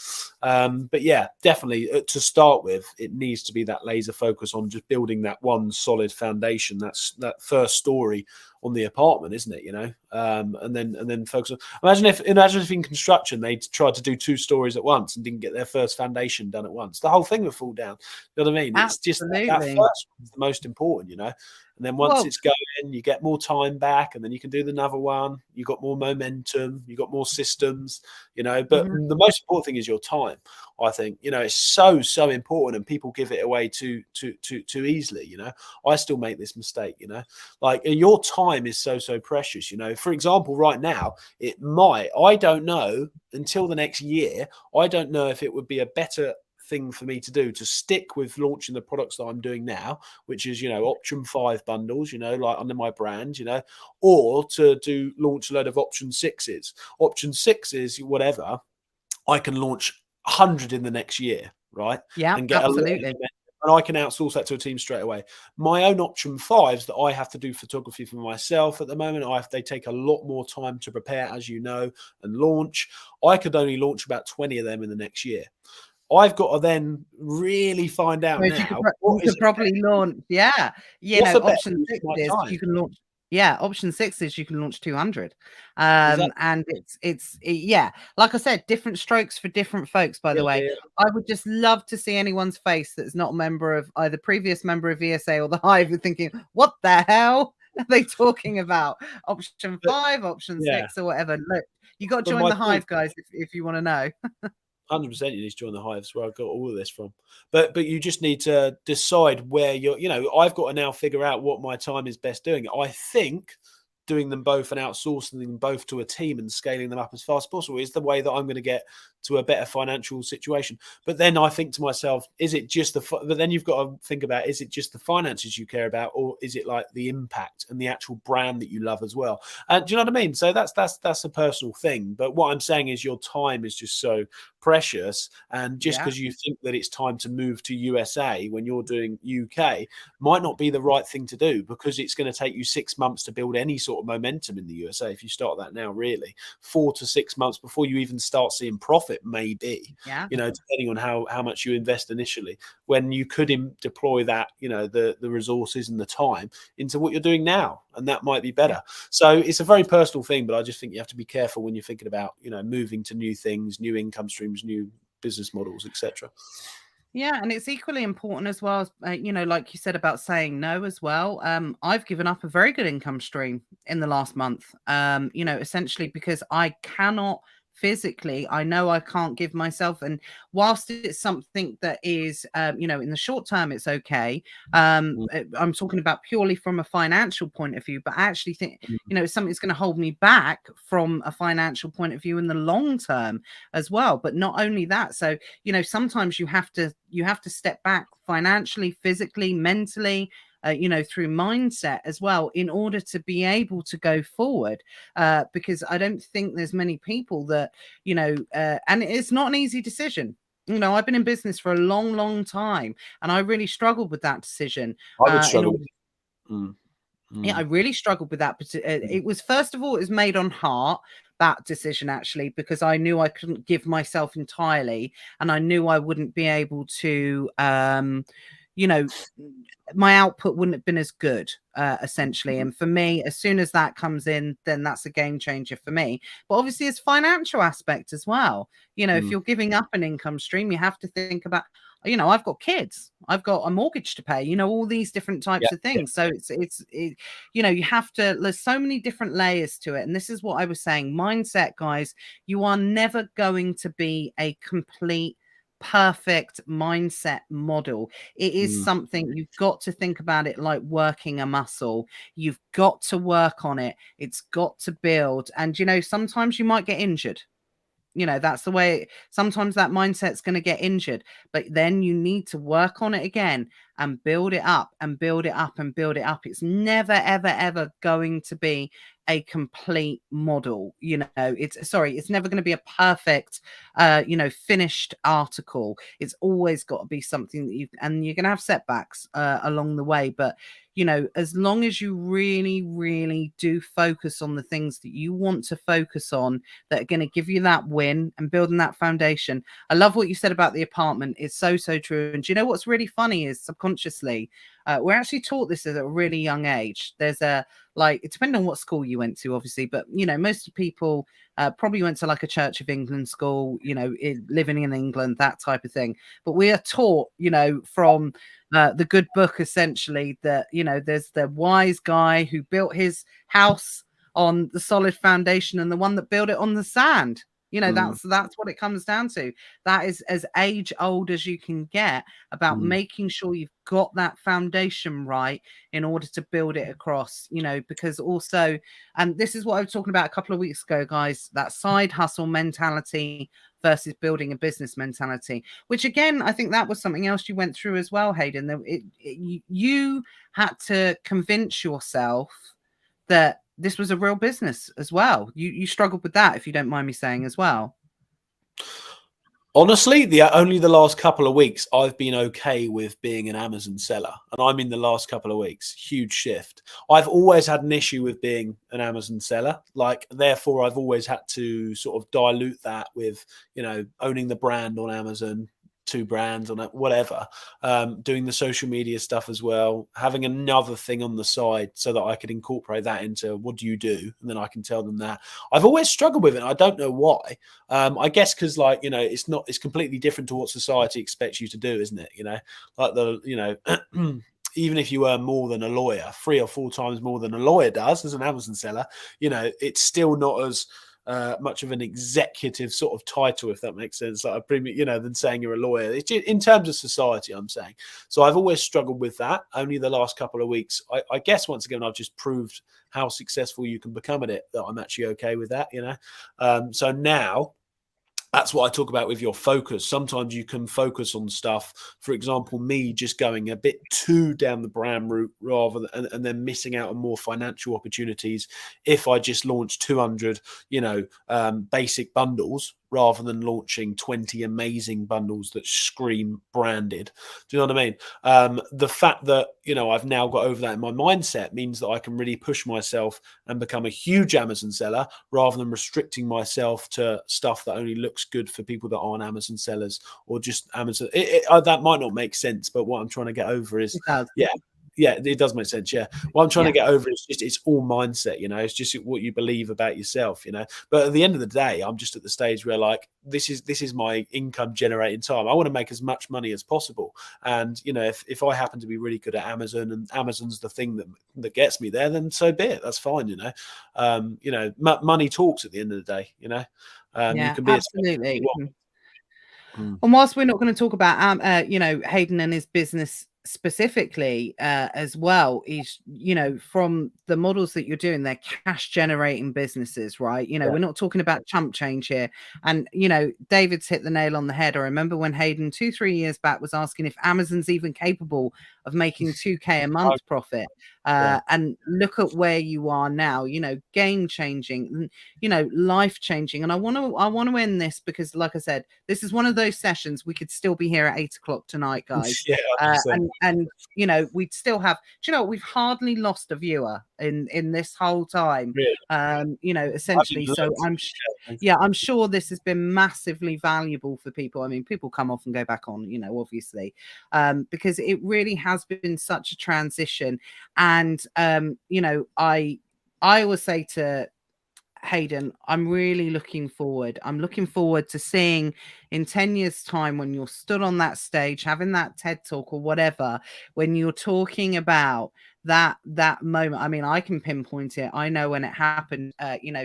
But yeah, definitely to start with, it needs to be that laser focus on just building that one solid foundation. That's that first story on the apartment, isn't it? And then focus on. Imagine if in construction they tried to do 2 stories at once and didn't get their first foundation done at once. The whole thing would fall down. You know what I mean? Absolutely. It's just that first one's the most important. And then once Well, it's going, you get more time back, and then you can do another one. You got more momentum, you got more systems, But mhm. the most important thing is your time. I think it's so important, and people give it away too easily. I still make this mistake. Like your time is so precious. For example, right now I don't know until the next year. I don't know if it would be a better thing for me to do to stick with launching the products that I'm doing now, which is option 5 bundles, like under my brand, or to launch a load of option 6s. Option 6s, whatever, I can launch 100 in the next year, right? Yeah, And get a lot of absolutely. momentum, and I can outsource that to a team straight away. My own option 5s that I have to do photography for myself at the moment, they take a lot more time to prepare, as you know, and launch. I could only launch about 20 of them in the next year. I've got to then really find out Whereas you could now you could probably launch, what's a better option use of 6 my is time. you can launch, option 6 is you can launch 200. Exactly. And like I said, different strokes for different folks, by the way. Yeah. I would just love to see anyone's face that's not a member of either previous member of VSA or the Hive thinking, what the hell are they talking about? Option 5, option Yeah. 6, or whatever. Look, you got to But join my the point, Hive, guys, if you want to know. 100% you need to join the Hives, where I got all of this from. But you just need to decide where I've got to now figure out what my time is best doing. I think doing them both and outsourcing them both to a team and scaling them up as fast as possible is the way that I'm going to get to a better financial situation. But then I think to myself, is it just but then you've got to think about, is it just the finances you care about, or is it like the impact and the actual brand that you love as well? And do you know what I mean? So that's a personal thing. But what I'm saying is your time is just so precious, and just because you think that it's time to move to USA when you're doing UK might not be the right thing to do, because it's going to take you 6 months to build any sort of momentum in the USA. If you start that now, really 4 to 6 months before you even start seeing profit, maybe, depending on how much you invest initially, when you could deploy that, the resources and the time into what you're doing now, and that might be better. So it's a very personal thing, but I just think you have to be careful when you're thinking about, moving to new things, new income streams, new business models, etc. Yeah, and it's equally important as well, like you said about saying no as well. I've given up a very good income stream in the last month, essentially because I cannot physically, I know I can't give myself, and whilst it's something that is, in the short term, it's okay. I'm talking about purely from a financial point of view, but I actually think, it's something that's going to hold me back from a financial point of view in the long term as well. But not only that, so sometimes you have to step back financially, physically, mentally, through mindset as well, in order to be able to go forward. Because I don't think there's many people that, and it's not an easy decision. I've been in business for a long time, and I really struggled with that decision. I would struggle. Yeah, I really struggled with that. But it was, first of all, it was made on heart, that decision, actually, because I knew I couldn't give myself entirely, and I knew I wouldn't be able to, my output wouldn't have been as good, essentially. And for me, as soon as that comes in, then that's a game changer for me. But obviously, it's financial aspect as well. If you're giving up an income stream, you have to think about, I've got kids, I've got a mortgage to pay, all these different types of things. So you have to, there's so many different layers to it. And this is what I was saying, mindset, guys. You are never going to be a complete perfect mindset model. It is something you've got to think about it like working a muscle. You've got to work on it. It's got to build. And sometimes you might get injured. That's the way. Sometimes that mindset's going to get injured, but then you need to work on it again and build it up and build it up and build it up. It's never, ever going to be a complete model. It's never going to be a perfect, finished article. It's always got to be something that and you're going to have setbacks along the way. But as long as you really, really do focus on the things that you want to focus on, that are going to give you that win and building that foundation. I love what you said about the apartment. It's so true. And do you know what's really funny is, subconsciously, we're actually taught this at a really young age. There's a, like, it depends on what school you went to, obviously, but most people probably went to like a Church of England school, living in England, that type of thing. But we are taught, from the good book, essentially, that there's the wise guy who built his house on the solid foundation and the one that built it on the sand. That's what it comes down to. That is as age old as you can get, about making sure you've got that foundation right in order to build it across, because also, and this is what I was talking about a couple of weeks ago, guys, that side hustle mentality versus building a business mentality, which again, I think that was something else you went through as well, Hayden. You had to convince yourself that this was a real business as well. You struggled with that, if you don't mind me saying, as well. Honestly, only the last couple of weeks I've been okay with being an Amazon seller, and I'm in the last couple of weeks. Huge shift. I've always had an issue with being an Amazon seller, therefore I've always had to sort of dilute that with owning the brand on Amazon, 2 brands on it, whatever, doing the social media stuff as well, having another thing on the side so that I could incorporate that into what do you do, and then I can tell them that. I've always struggled with it. I don't know why. I guess because it's completely different to what society expects you to do, isn't it? Even if you earn more than a lawyer, 3 or 4 times more than a lawyer does as an Amazon seller, it's still not as much of an executive sort of title, if that makes sense, like a premium, than saying you're a lawyer. It's in terms of society, I'm saying. So I've always struggled with that. Only the last couple of weeks, I guess, once again, I've just proved how successful you can become at it, that I'm actually okay with that, So now, that's what I talk about with your focus. Sometimes you can focus on stuff. For example, me just going a bit too down the brand route rather than, and then missing out on more financial opportunities. If I just launch 200, basic bundles rather than launching 20 amazing bundles that scream branded. Do you know what I mean? The fact that, I've now got over that in my mindset means that I can really push myself and become a huge Amazon seller rather than restricting myself to stuff that only looks good for people that aren't Amazon sellers or just Amazon. That might not make sense, but what I'm trying to get over is, yeah, it does make sense. Yeah. What I'm trying to get over is just, it's all mindset, it's just what you believe about yourself, but at the end of the day, I'm just at the stage where this is my income generating time. I want to make as much money as possible. And, if I happen to be really good at Amazon and Amazon's the thing that gets me there, then so be it. That's fine. Money talks at the end of the day, you can be absolutely. And whilst we're not going to talk about, Hayden and his business specifically as well, is from the models that you're doing, they're cash generating businesses, right? We're not talking about chump change here. And David's hit the nail on the head. I remember when Hayden 2-3 years back was asking if Amazon's even capable of making 2K a month profit, and look at where you are now, game changing, life changing. And I want to end this because, like I said, this is one of those sessions we could still be here at 8 o'clock tonight, guys. And we'd still have, we've hardly lost a viewer in this whole time. Essentially. So I'm sure this has been massively valuable for people. I mean, people come off and go back on, obviously, because it really has been such a transition. And I always say to Hayden, I'm really looking forward. I'm looking forward to seeing in 10 years' time when you're stood on that stage, having that TED talk or whatever, when you're talking about that moment. I mean, I can pinpoint it. I know when it happened,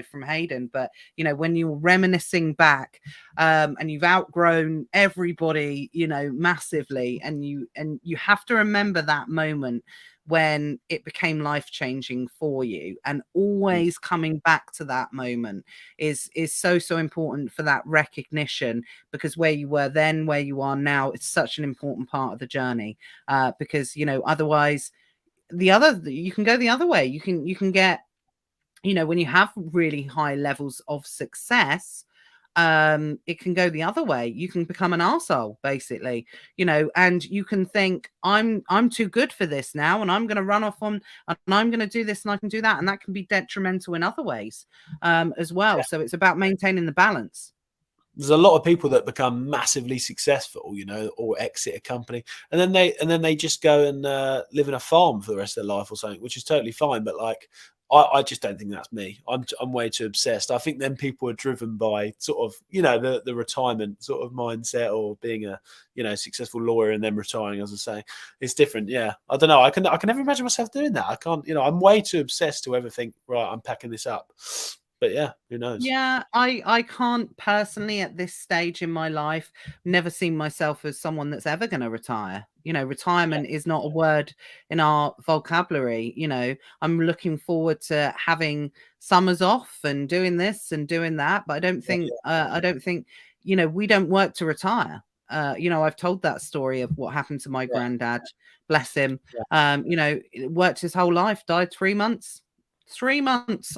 from Hayden, but when you're reminiscing back, and you've outgrown everybody, massively, and you have to remember that moment when it became life-changing for you, and always coming back to that moment is so important for that recognition, because where you were then, where you are now, it's such an important part of the journey, because otherwise you can go the other way. You can get, when you have really high levels of success, it can go the other way. You can become an arsehole, basically, and you can think, I'm too good for this now, and I'm going to run off and I'm going to do this and I can do that. And that can be detrimental in other ways, as well. So it's about maintaining the balance. there's a lot of people that become massively successful, you know, or exit a company, and then they just go and live in a farm for the rest of their life or something, which is totally fine. But like, I just don't think that's me. I'm way too obsessed. I think then people are driven by sort of, you know, the retirement sort of mindset, or being a, you know, successful lawyer and then retiring. As I say, it's different. Yeah, I don't know. I can never imagine myself doing that. I can't. You know, I'm way too obsessed to ever think, right, I'm packing this up. But yeah, who knows? Yeah, I can't personally at this stage in my life never seen myself as someone that's ever going to retire. You know, retirement is not a word in our vocabulary. You know, I'm looking forward to having summers off and doing this and doing that, but I don't think, you know, we don't work to retire. You know, I've told that story of what happened to my Yeah. granddad, bless him. Yeah. You know, worked his whole life, died 3 months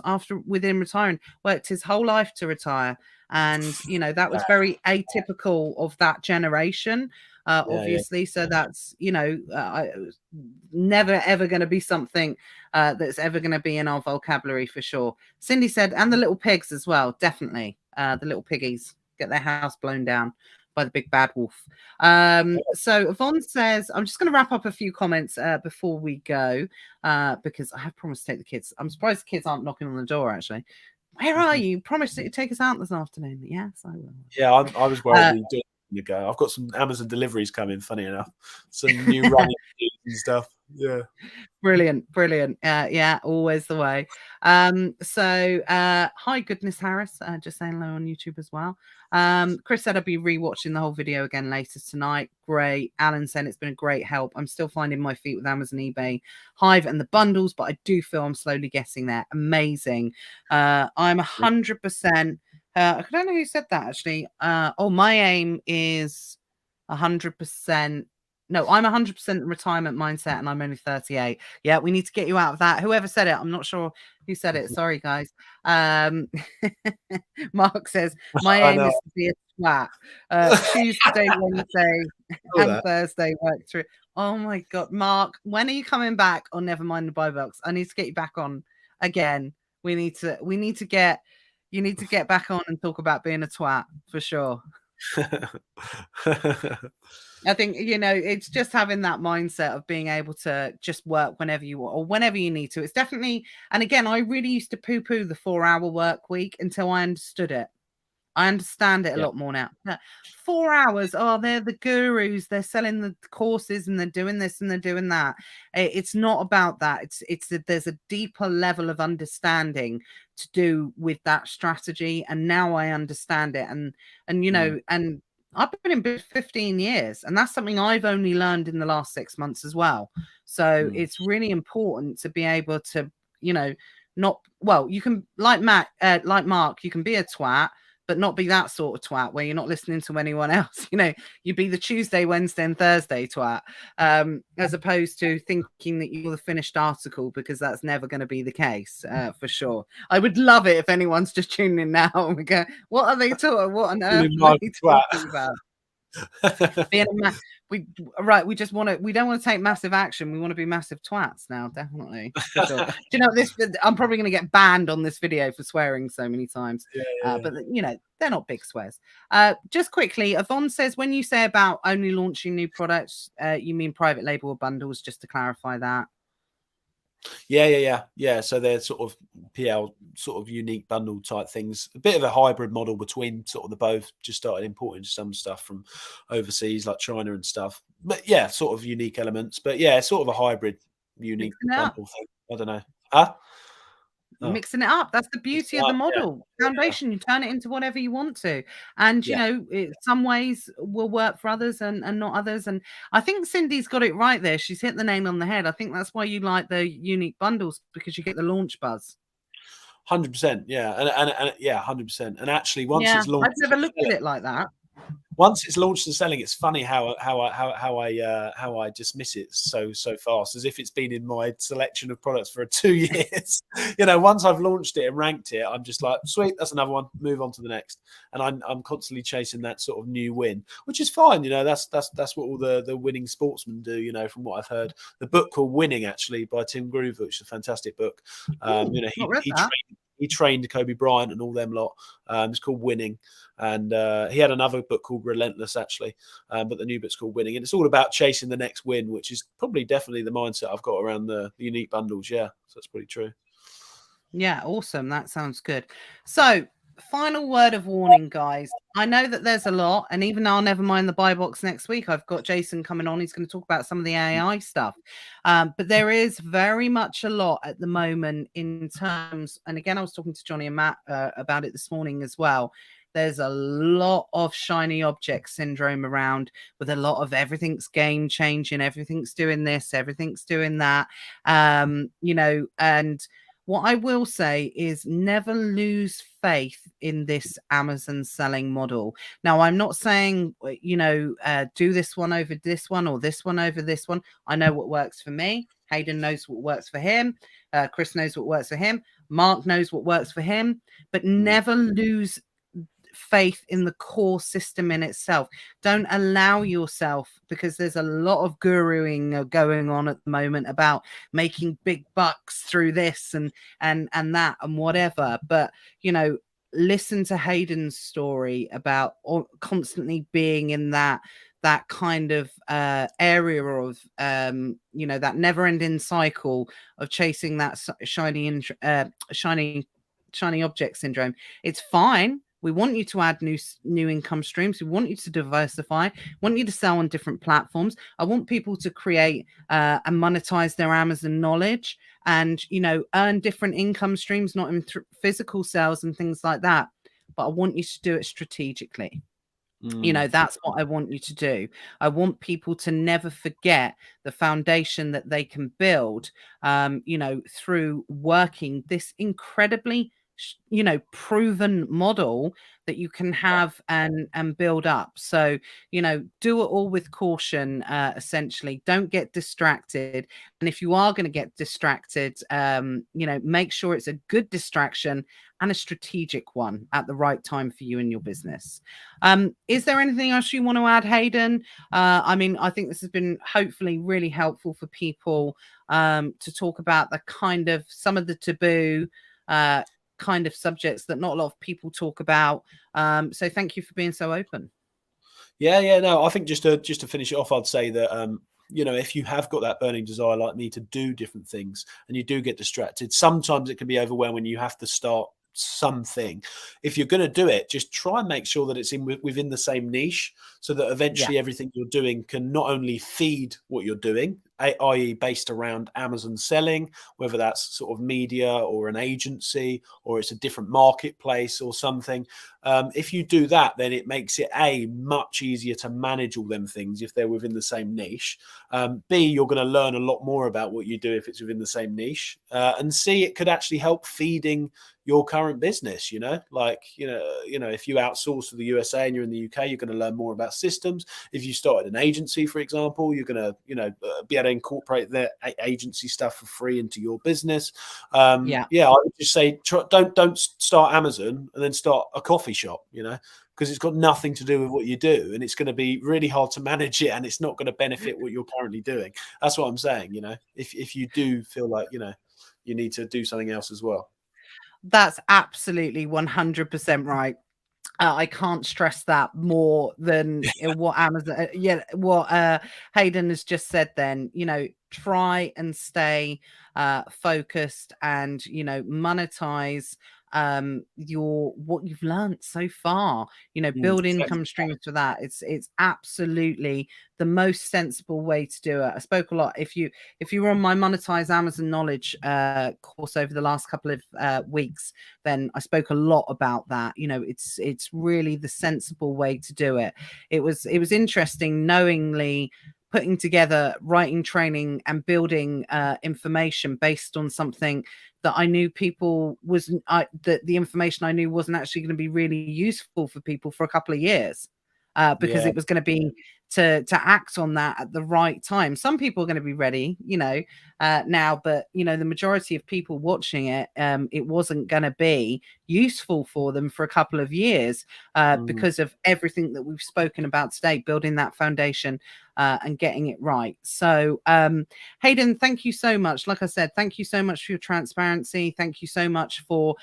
after within retiring, worked his whole life to retire. And, you know, that was very atypical of that generation, obviously. So that's, you know, never, ever going to be something that's ever going to be in our vocabulary for sure. Cindy said, and the little pigs as well. Definitely. The little piggies get their house blown down by the big bad wolf. So Yvonne says, I'm just going to wrap up a few comments before we go, because I have promised to take the kids. I'm surprised the kids aren't knocking on the door, actually. Where are you? Promised that you'd take us out this afternoon. Yes, I will. Yeah, I was worried we do you go. I've got some Amazon deliveries coming, funny enough. Some new running and stuff. Yeah. Brilliant. Yeah, always the way. So hi Goodness Harris, just saying hello on YouTube as well. Chris said I'd be rewatching the whole video again later tonight. Great. Alan said it's been a great help. I'm still finding my feet with Amazon, eBay, Hive and the bundles, but I do feel I'm slowly getting there. Amazing. I'm 100%. I don't know who said that actually. My aim is 100%. No, I'm 100% retirement mindset and I'm only 38. Yeah, we need to get you out of that. Whoever said it, I'm not sure who said it. Sorry, guys. Mark says, my aim is to be a twat. Tuesday, Wednesday, and Thursday work through. Oh my God, Mark, when are you coming back? Or never mind the buy box. I need to get you back on again. You need to get back on and talk about being a twat for sure. I think, you know, it's just having that mindset of being able to just work whenever you want or whenever you need to. It's definitely, and again, I really used to poo-poo the 4-hour work week until I understood it. I understand it a lot more now. 4 hours, they're the gurus. They're selling the courses and they're doing this and they're doing that. It's not about that. There's a deeper level of understanding to do with that strategy. And now I understand it. And you know, and I've been in business 15 years, and that's something I've only learned in the last 6 months as well. So it's really important to be able to, you know, you can, like Mark, you can be a twat, but not be that sort of twat where you're not listening to anyone else. You know, you be the Tuesday, Wednesday, and Thursday twat, as opposed to thinking that you're the finished article, because that's never going to be the case, for sure. I would love it if anyone's just tuning in now and we go, what are they talking? What on earth are they talking about? We don't want to take massive action. We want to be massive twats now, definitely. For sure. Do you know this? I'm probably going to get banned on this video for swearing so many times. But you know, they're not big swears. Just quickly, Yvonne says, when you say about only launching new products, you mean private label or bundles? Just to clarify that. Yeah. So they're sort of PL, sort of unique bundle type things. A bit of a hybrid model between sort of the both. Just started importing some stuff from overseas, like China and stuff. But yeah, sort of unique elements. But yeah, sort of a hybrid, unique bundle thing. I don't know. Mixing it up. That's the beauty of the model. Foundation, you turn it into whatever you want to. And, you know, some ways will work for others and not others. And I think Cindy's got it right there. She's hit the nail on the head. I think that's why you like the unique bundles, because you get the launch buzz. 100%. Yeah. And yeah, 100%. And actually, once it's launched, I've never looked at it like that. Once it's launched and selling, it's funny how I dismiss it so fast, as if it's been in my selection of products for 2 years. You know, once I've launched it and ranked it, I'm just like, sweet, that's another one. Move on to the next, and I'm constantly chasing that sort of new win, which is fine. You know, that's what all the winning sportsmen do. You know, from what I've heard, the book called Winning, actually, by Tim Grover, which is a fantastic book. You know, he trained Kobe Bryant and all them lot. It's called Winning. And he had another book called Relentless, actually. But the new book's called Winning. And it's all about chasing the next win, which is probably definitely the mindset I've got around the unique bundles. Yeah. So that's pretty true. Yeah, awesome. That sounds good. So, final word of warning, guys. I know that there's a lot, and even I'll never mind the buy box next week. I've got Jason coming on. He's going to talk about some of the AI stuff. But there is very much a lot at the moment in terms, and again, I was talking to Johnny and Matt about it this morning as well. There's a lot of shiny object syndrome around, with a lot of everything's game changing, everything's doing this, everything's doing that. You know, and what I will say is never lose faith in this Amazon selling model. Now, I'm not saying, you know, do this one over this one or this one over this one. I know what works for me. Hayden knows what works for him. Chris knows what works for him. Mark knows what works for him. But never lose faith in the core system in itself. Don't allow yourself, because there's a lot of guruing going on at the moment about making big bucks through this and that and whatever. But you know, listen to Hayden's story about constantly being in that kind of area of you know, that never-ending cycle of chasing that shiny object syndrome. It's fine. We want you to add new income streams. We want you to diversify. We want you to sell on different platforms. I want people to create and monetize their Amazon knowledge, and you know, earn different income streams, not in physical sales and things like that. But I want you to do it strategically. You know, that's what I want you to do. I want people to never forget the foundation that they can build, you know, through working this incredibly, you know, proven model that you can have and build up. So, you know, do it all with caution. Essentially, don't get distracted. And if you are going to get distracted, you know, make sure it's a good distraction and a strategic one at the right time for you and your business. Is there anything else you want to add, Hayden? I mean, I think this has been hopefully really helpful for people to talk about the kind of some of the taboo kind of subjects that not a lot of people talk about. So thank you for being so open. Yeah, no, I think just to finish it off, I'd say that you know, if you have got that burning desire like me to do different things and you do get distracted, sometimes it can be overwhelming. You have to start something. If you're going to do it, just try and make sure that it's within the same niche, so that eventually everything you're doing can not only feed what you're doing, i.e. based around Amazon selling, whether that's sort of media or an agency or it's a different marketplace or something. If you do that, then it makes it much easier to manage all them things if they're within the same niche. B, you're going to learn a lot more about what you do if it's within the same niche. And C, it could actually help feeding your current business. You know, like, you know, if you outsource to the USA and you're in the UK, you're going to learn more about systems. If you started an agency, for example, you're going to, you know, be able to incorporate their agency stuff for free into your business. I would just say don't start Amazon and then start a coffee shop, you know, because it's got nothing to do with what you do, and it's going to be really hard to manage it, and it's not going to benefit what you're currently doing. That's what I'm saying. You know, if you do feel like, you know, you need to do something else as well. That's absolutely 100% right. I can't stress that more than what Amazon, what Hayden has just said. Then, you know, try and stay focused and, you know, monetize what you've learned so far. You know, build income streams for that. It's absolutely the most sensible way to do it. I spoke a lot. If you were on my monetize Amazon knowledge course over the last couple of weeks, then I spoke a lot about that. You know, it's really the sensible way to do it. It was interesting knowingly putting together writing training and building information based on something that I knew people wasn't, that the information I knew wasn't actually going to be really useful for people for a couple of years, because it was going to be to act on that at the right time. Some people are going to be ready, now, but the majority of people watching it, it wasn't going to be useful for them for a couple of years because of everything that we've spoken about today, building that foundation and getting it right. So Hayden, thank you so much. Like I said, thank you so much for your transparency. Thank you so much for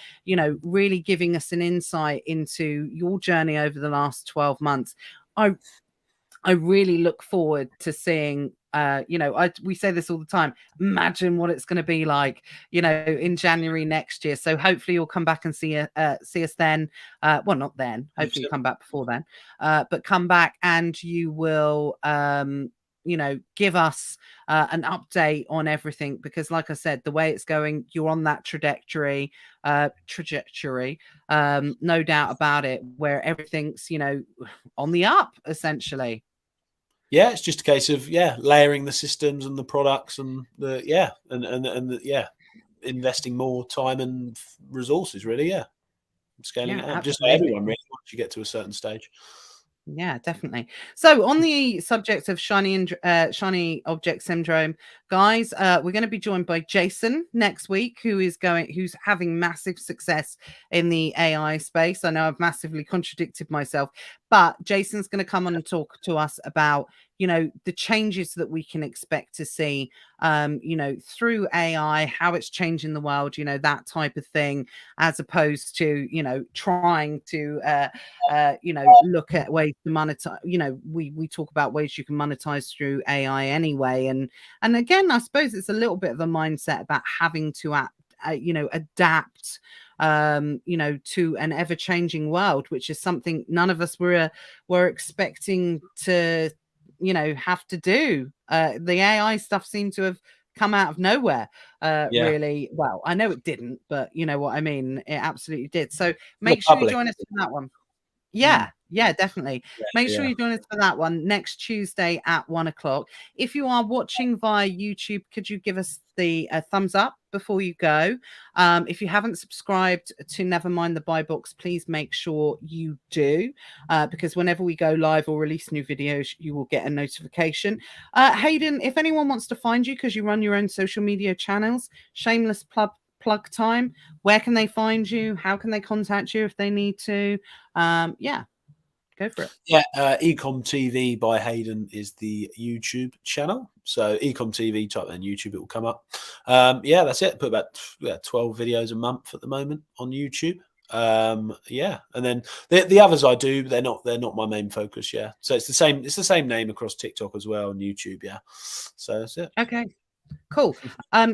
really giving us an insight into your journey over the last 12 months. I really look forward to seeing, we say this all the time, imagine what it's going to be like, in January next year. So hopefully you'll come back and see us then. Well, not then, hopefully you'll come back before then, but come back and you will, give us an update on everything, because like I said, the way it's going, you're on that trajectory, no doubt about it, where everything's, on the up, essentially. Yeah, it's just a case of layering the systems and the products and investing more time and resources, really. Scaling it up, just like everyone, really, once you get to a certain stage. Yeah, definitely. So on the subject of shiny object syndrome, guys, we're going to be joined by Jason next week, who's having massive success in the AI space. I know I've massively contradicted myself, but Jason's going to come on and talk to us about the changes that we can expect to see through AI, how it's changing the world, that type of thing, as opposed to trying to look at ways to monetize. We talk about ways you can monetize through AI anyway, and again, I suppose it's a little bit of a mindset about having to adapt to an ever-changing world, which is something none of us were expecting to have to do. The AI stuff seemed to have come out of nowhere, really. Well, I know it didn't, but you know what I mean, it absolutely did. So make sure you join us for that one. Yeah, definitely. Make sure you join us for that one next Tuesday at 1:00. If you are watching via YouTube, could you give us the thumbs up before you go? If you haven't subscribed to Nevermind the Buy Box, please make sure you do, because whenever we go live or release new videos, you will get a notification. Hayden, if anyone wants to find you, because you run your own social media channels, shameless plug time, where can they find you? How can they contact you if they need to? Go for it. Ecom TV by Hayden is the YouTube channel. So Ecom TV, type in YouTube, it will come up. That's it. Put about 12 videos a month at the moment on YouTube. And then the others I do, they're not my main focus. So it's the same name across TikTok as well and YouTube. So that's it. Okay, cool.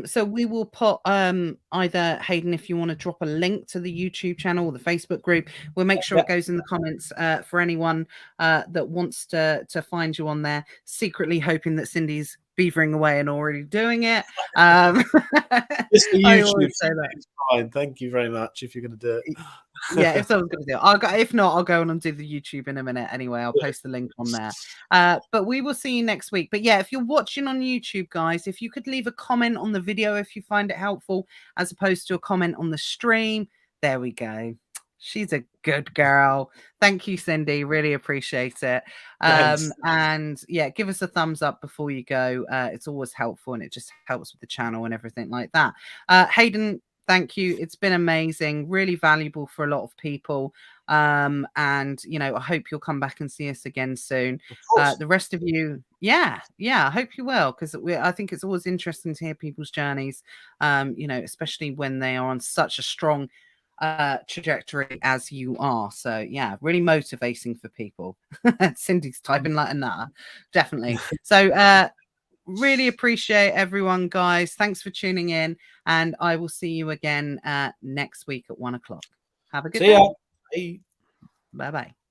So we will put either, Hayden, if you want to drop a link to the YouTube channel or the Facebook group, we'll make sure it goes in the comments for anyone that wants to find you on there, secretly hoping that Cindy's beavering away and already doing it. Just the YouTube, say that. It's fine. Thank you very much if you're going to do it. Yeah, if someone's going to do it, I'll go. If not, I'll go on and do the YouTube in a minute anyway. I'll post the link on there. But we will see you next week. But yeah, if you're watching on YouTube, guys, if you could leave a comment on the video if you find it helpful, as opposed to a comment on the stream. There we go. She's a good girl. Thank you, Cindy. Really appreciate it. And yeah, give us a thumbs up before you go. It's always helpful, and it just helps with the channel and everything like that. Hayden, thank you. It's been amazing, really valuable for a lot of people. And I hope you'll come back and see us again soon. The rest of you, I hope you will, because I think it's always interesting to hear people's journeys, especially when they are on such a strong trajectory as you are. So yeah, really motivating for people. Cindy's typing like a nutter, definitely. So really appreciate everyone, guys. Thanks for tuning in, and I will see you again next week at 1:00. Have a good day. See ya. Bye bye.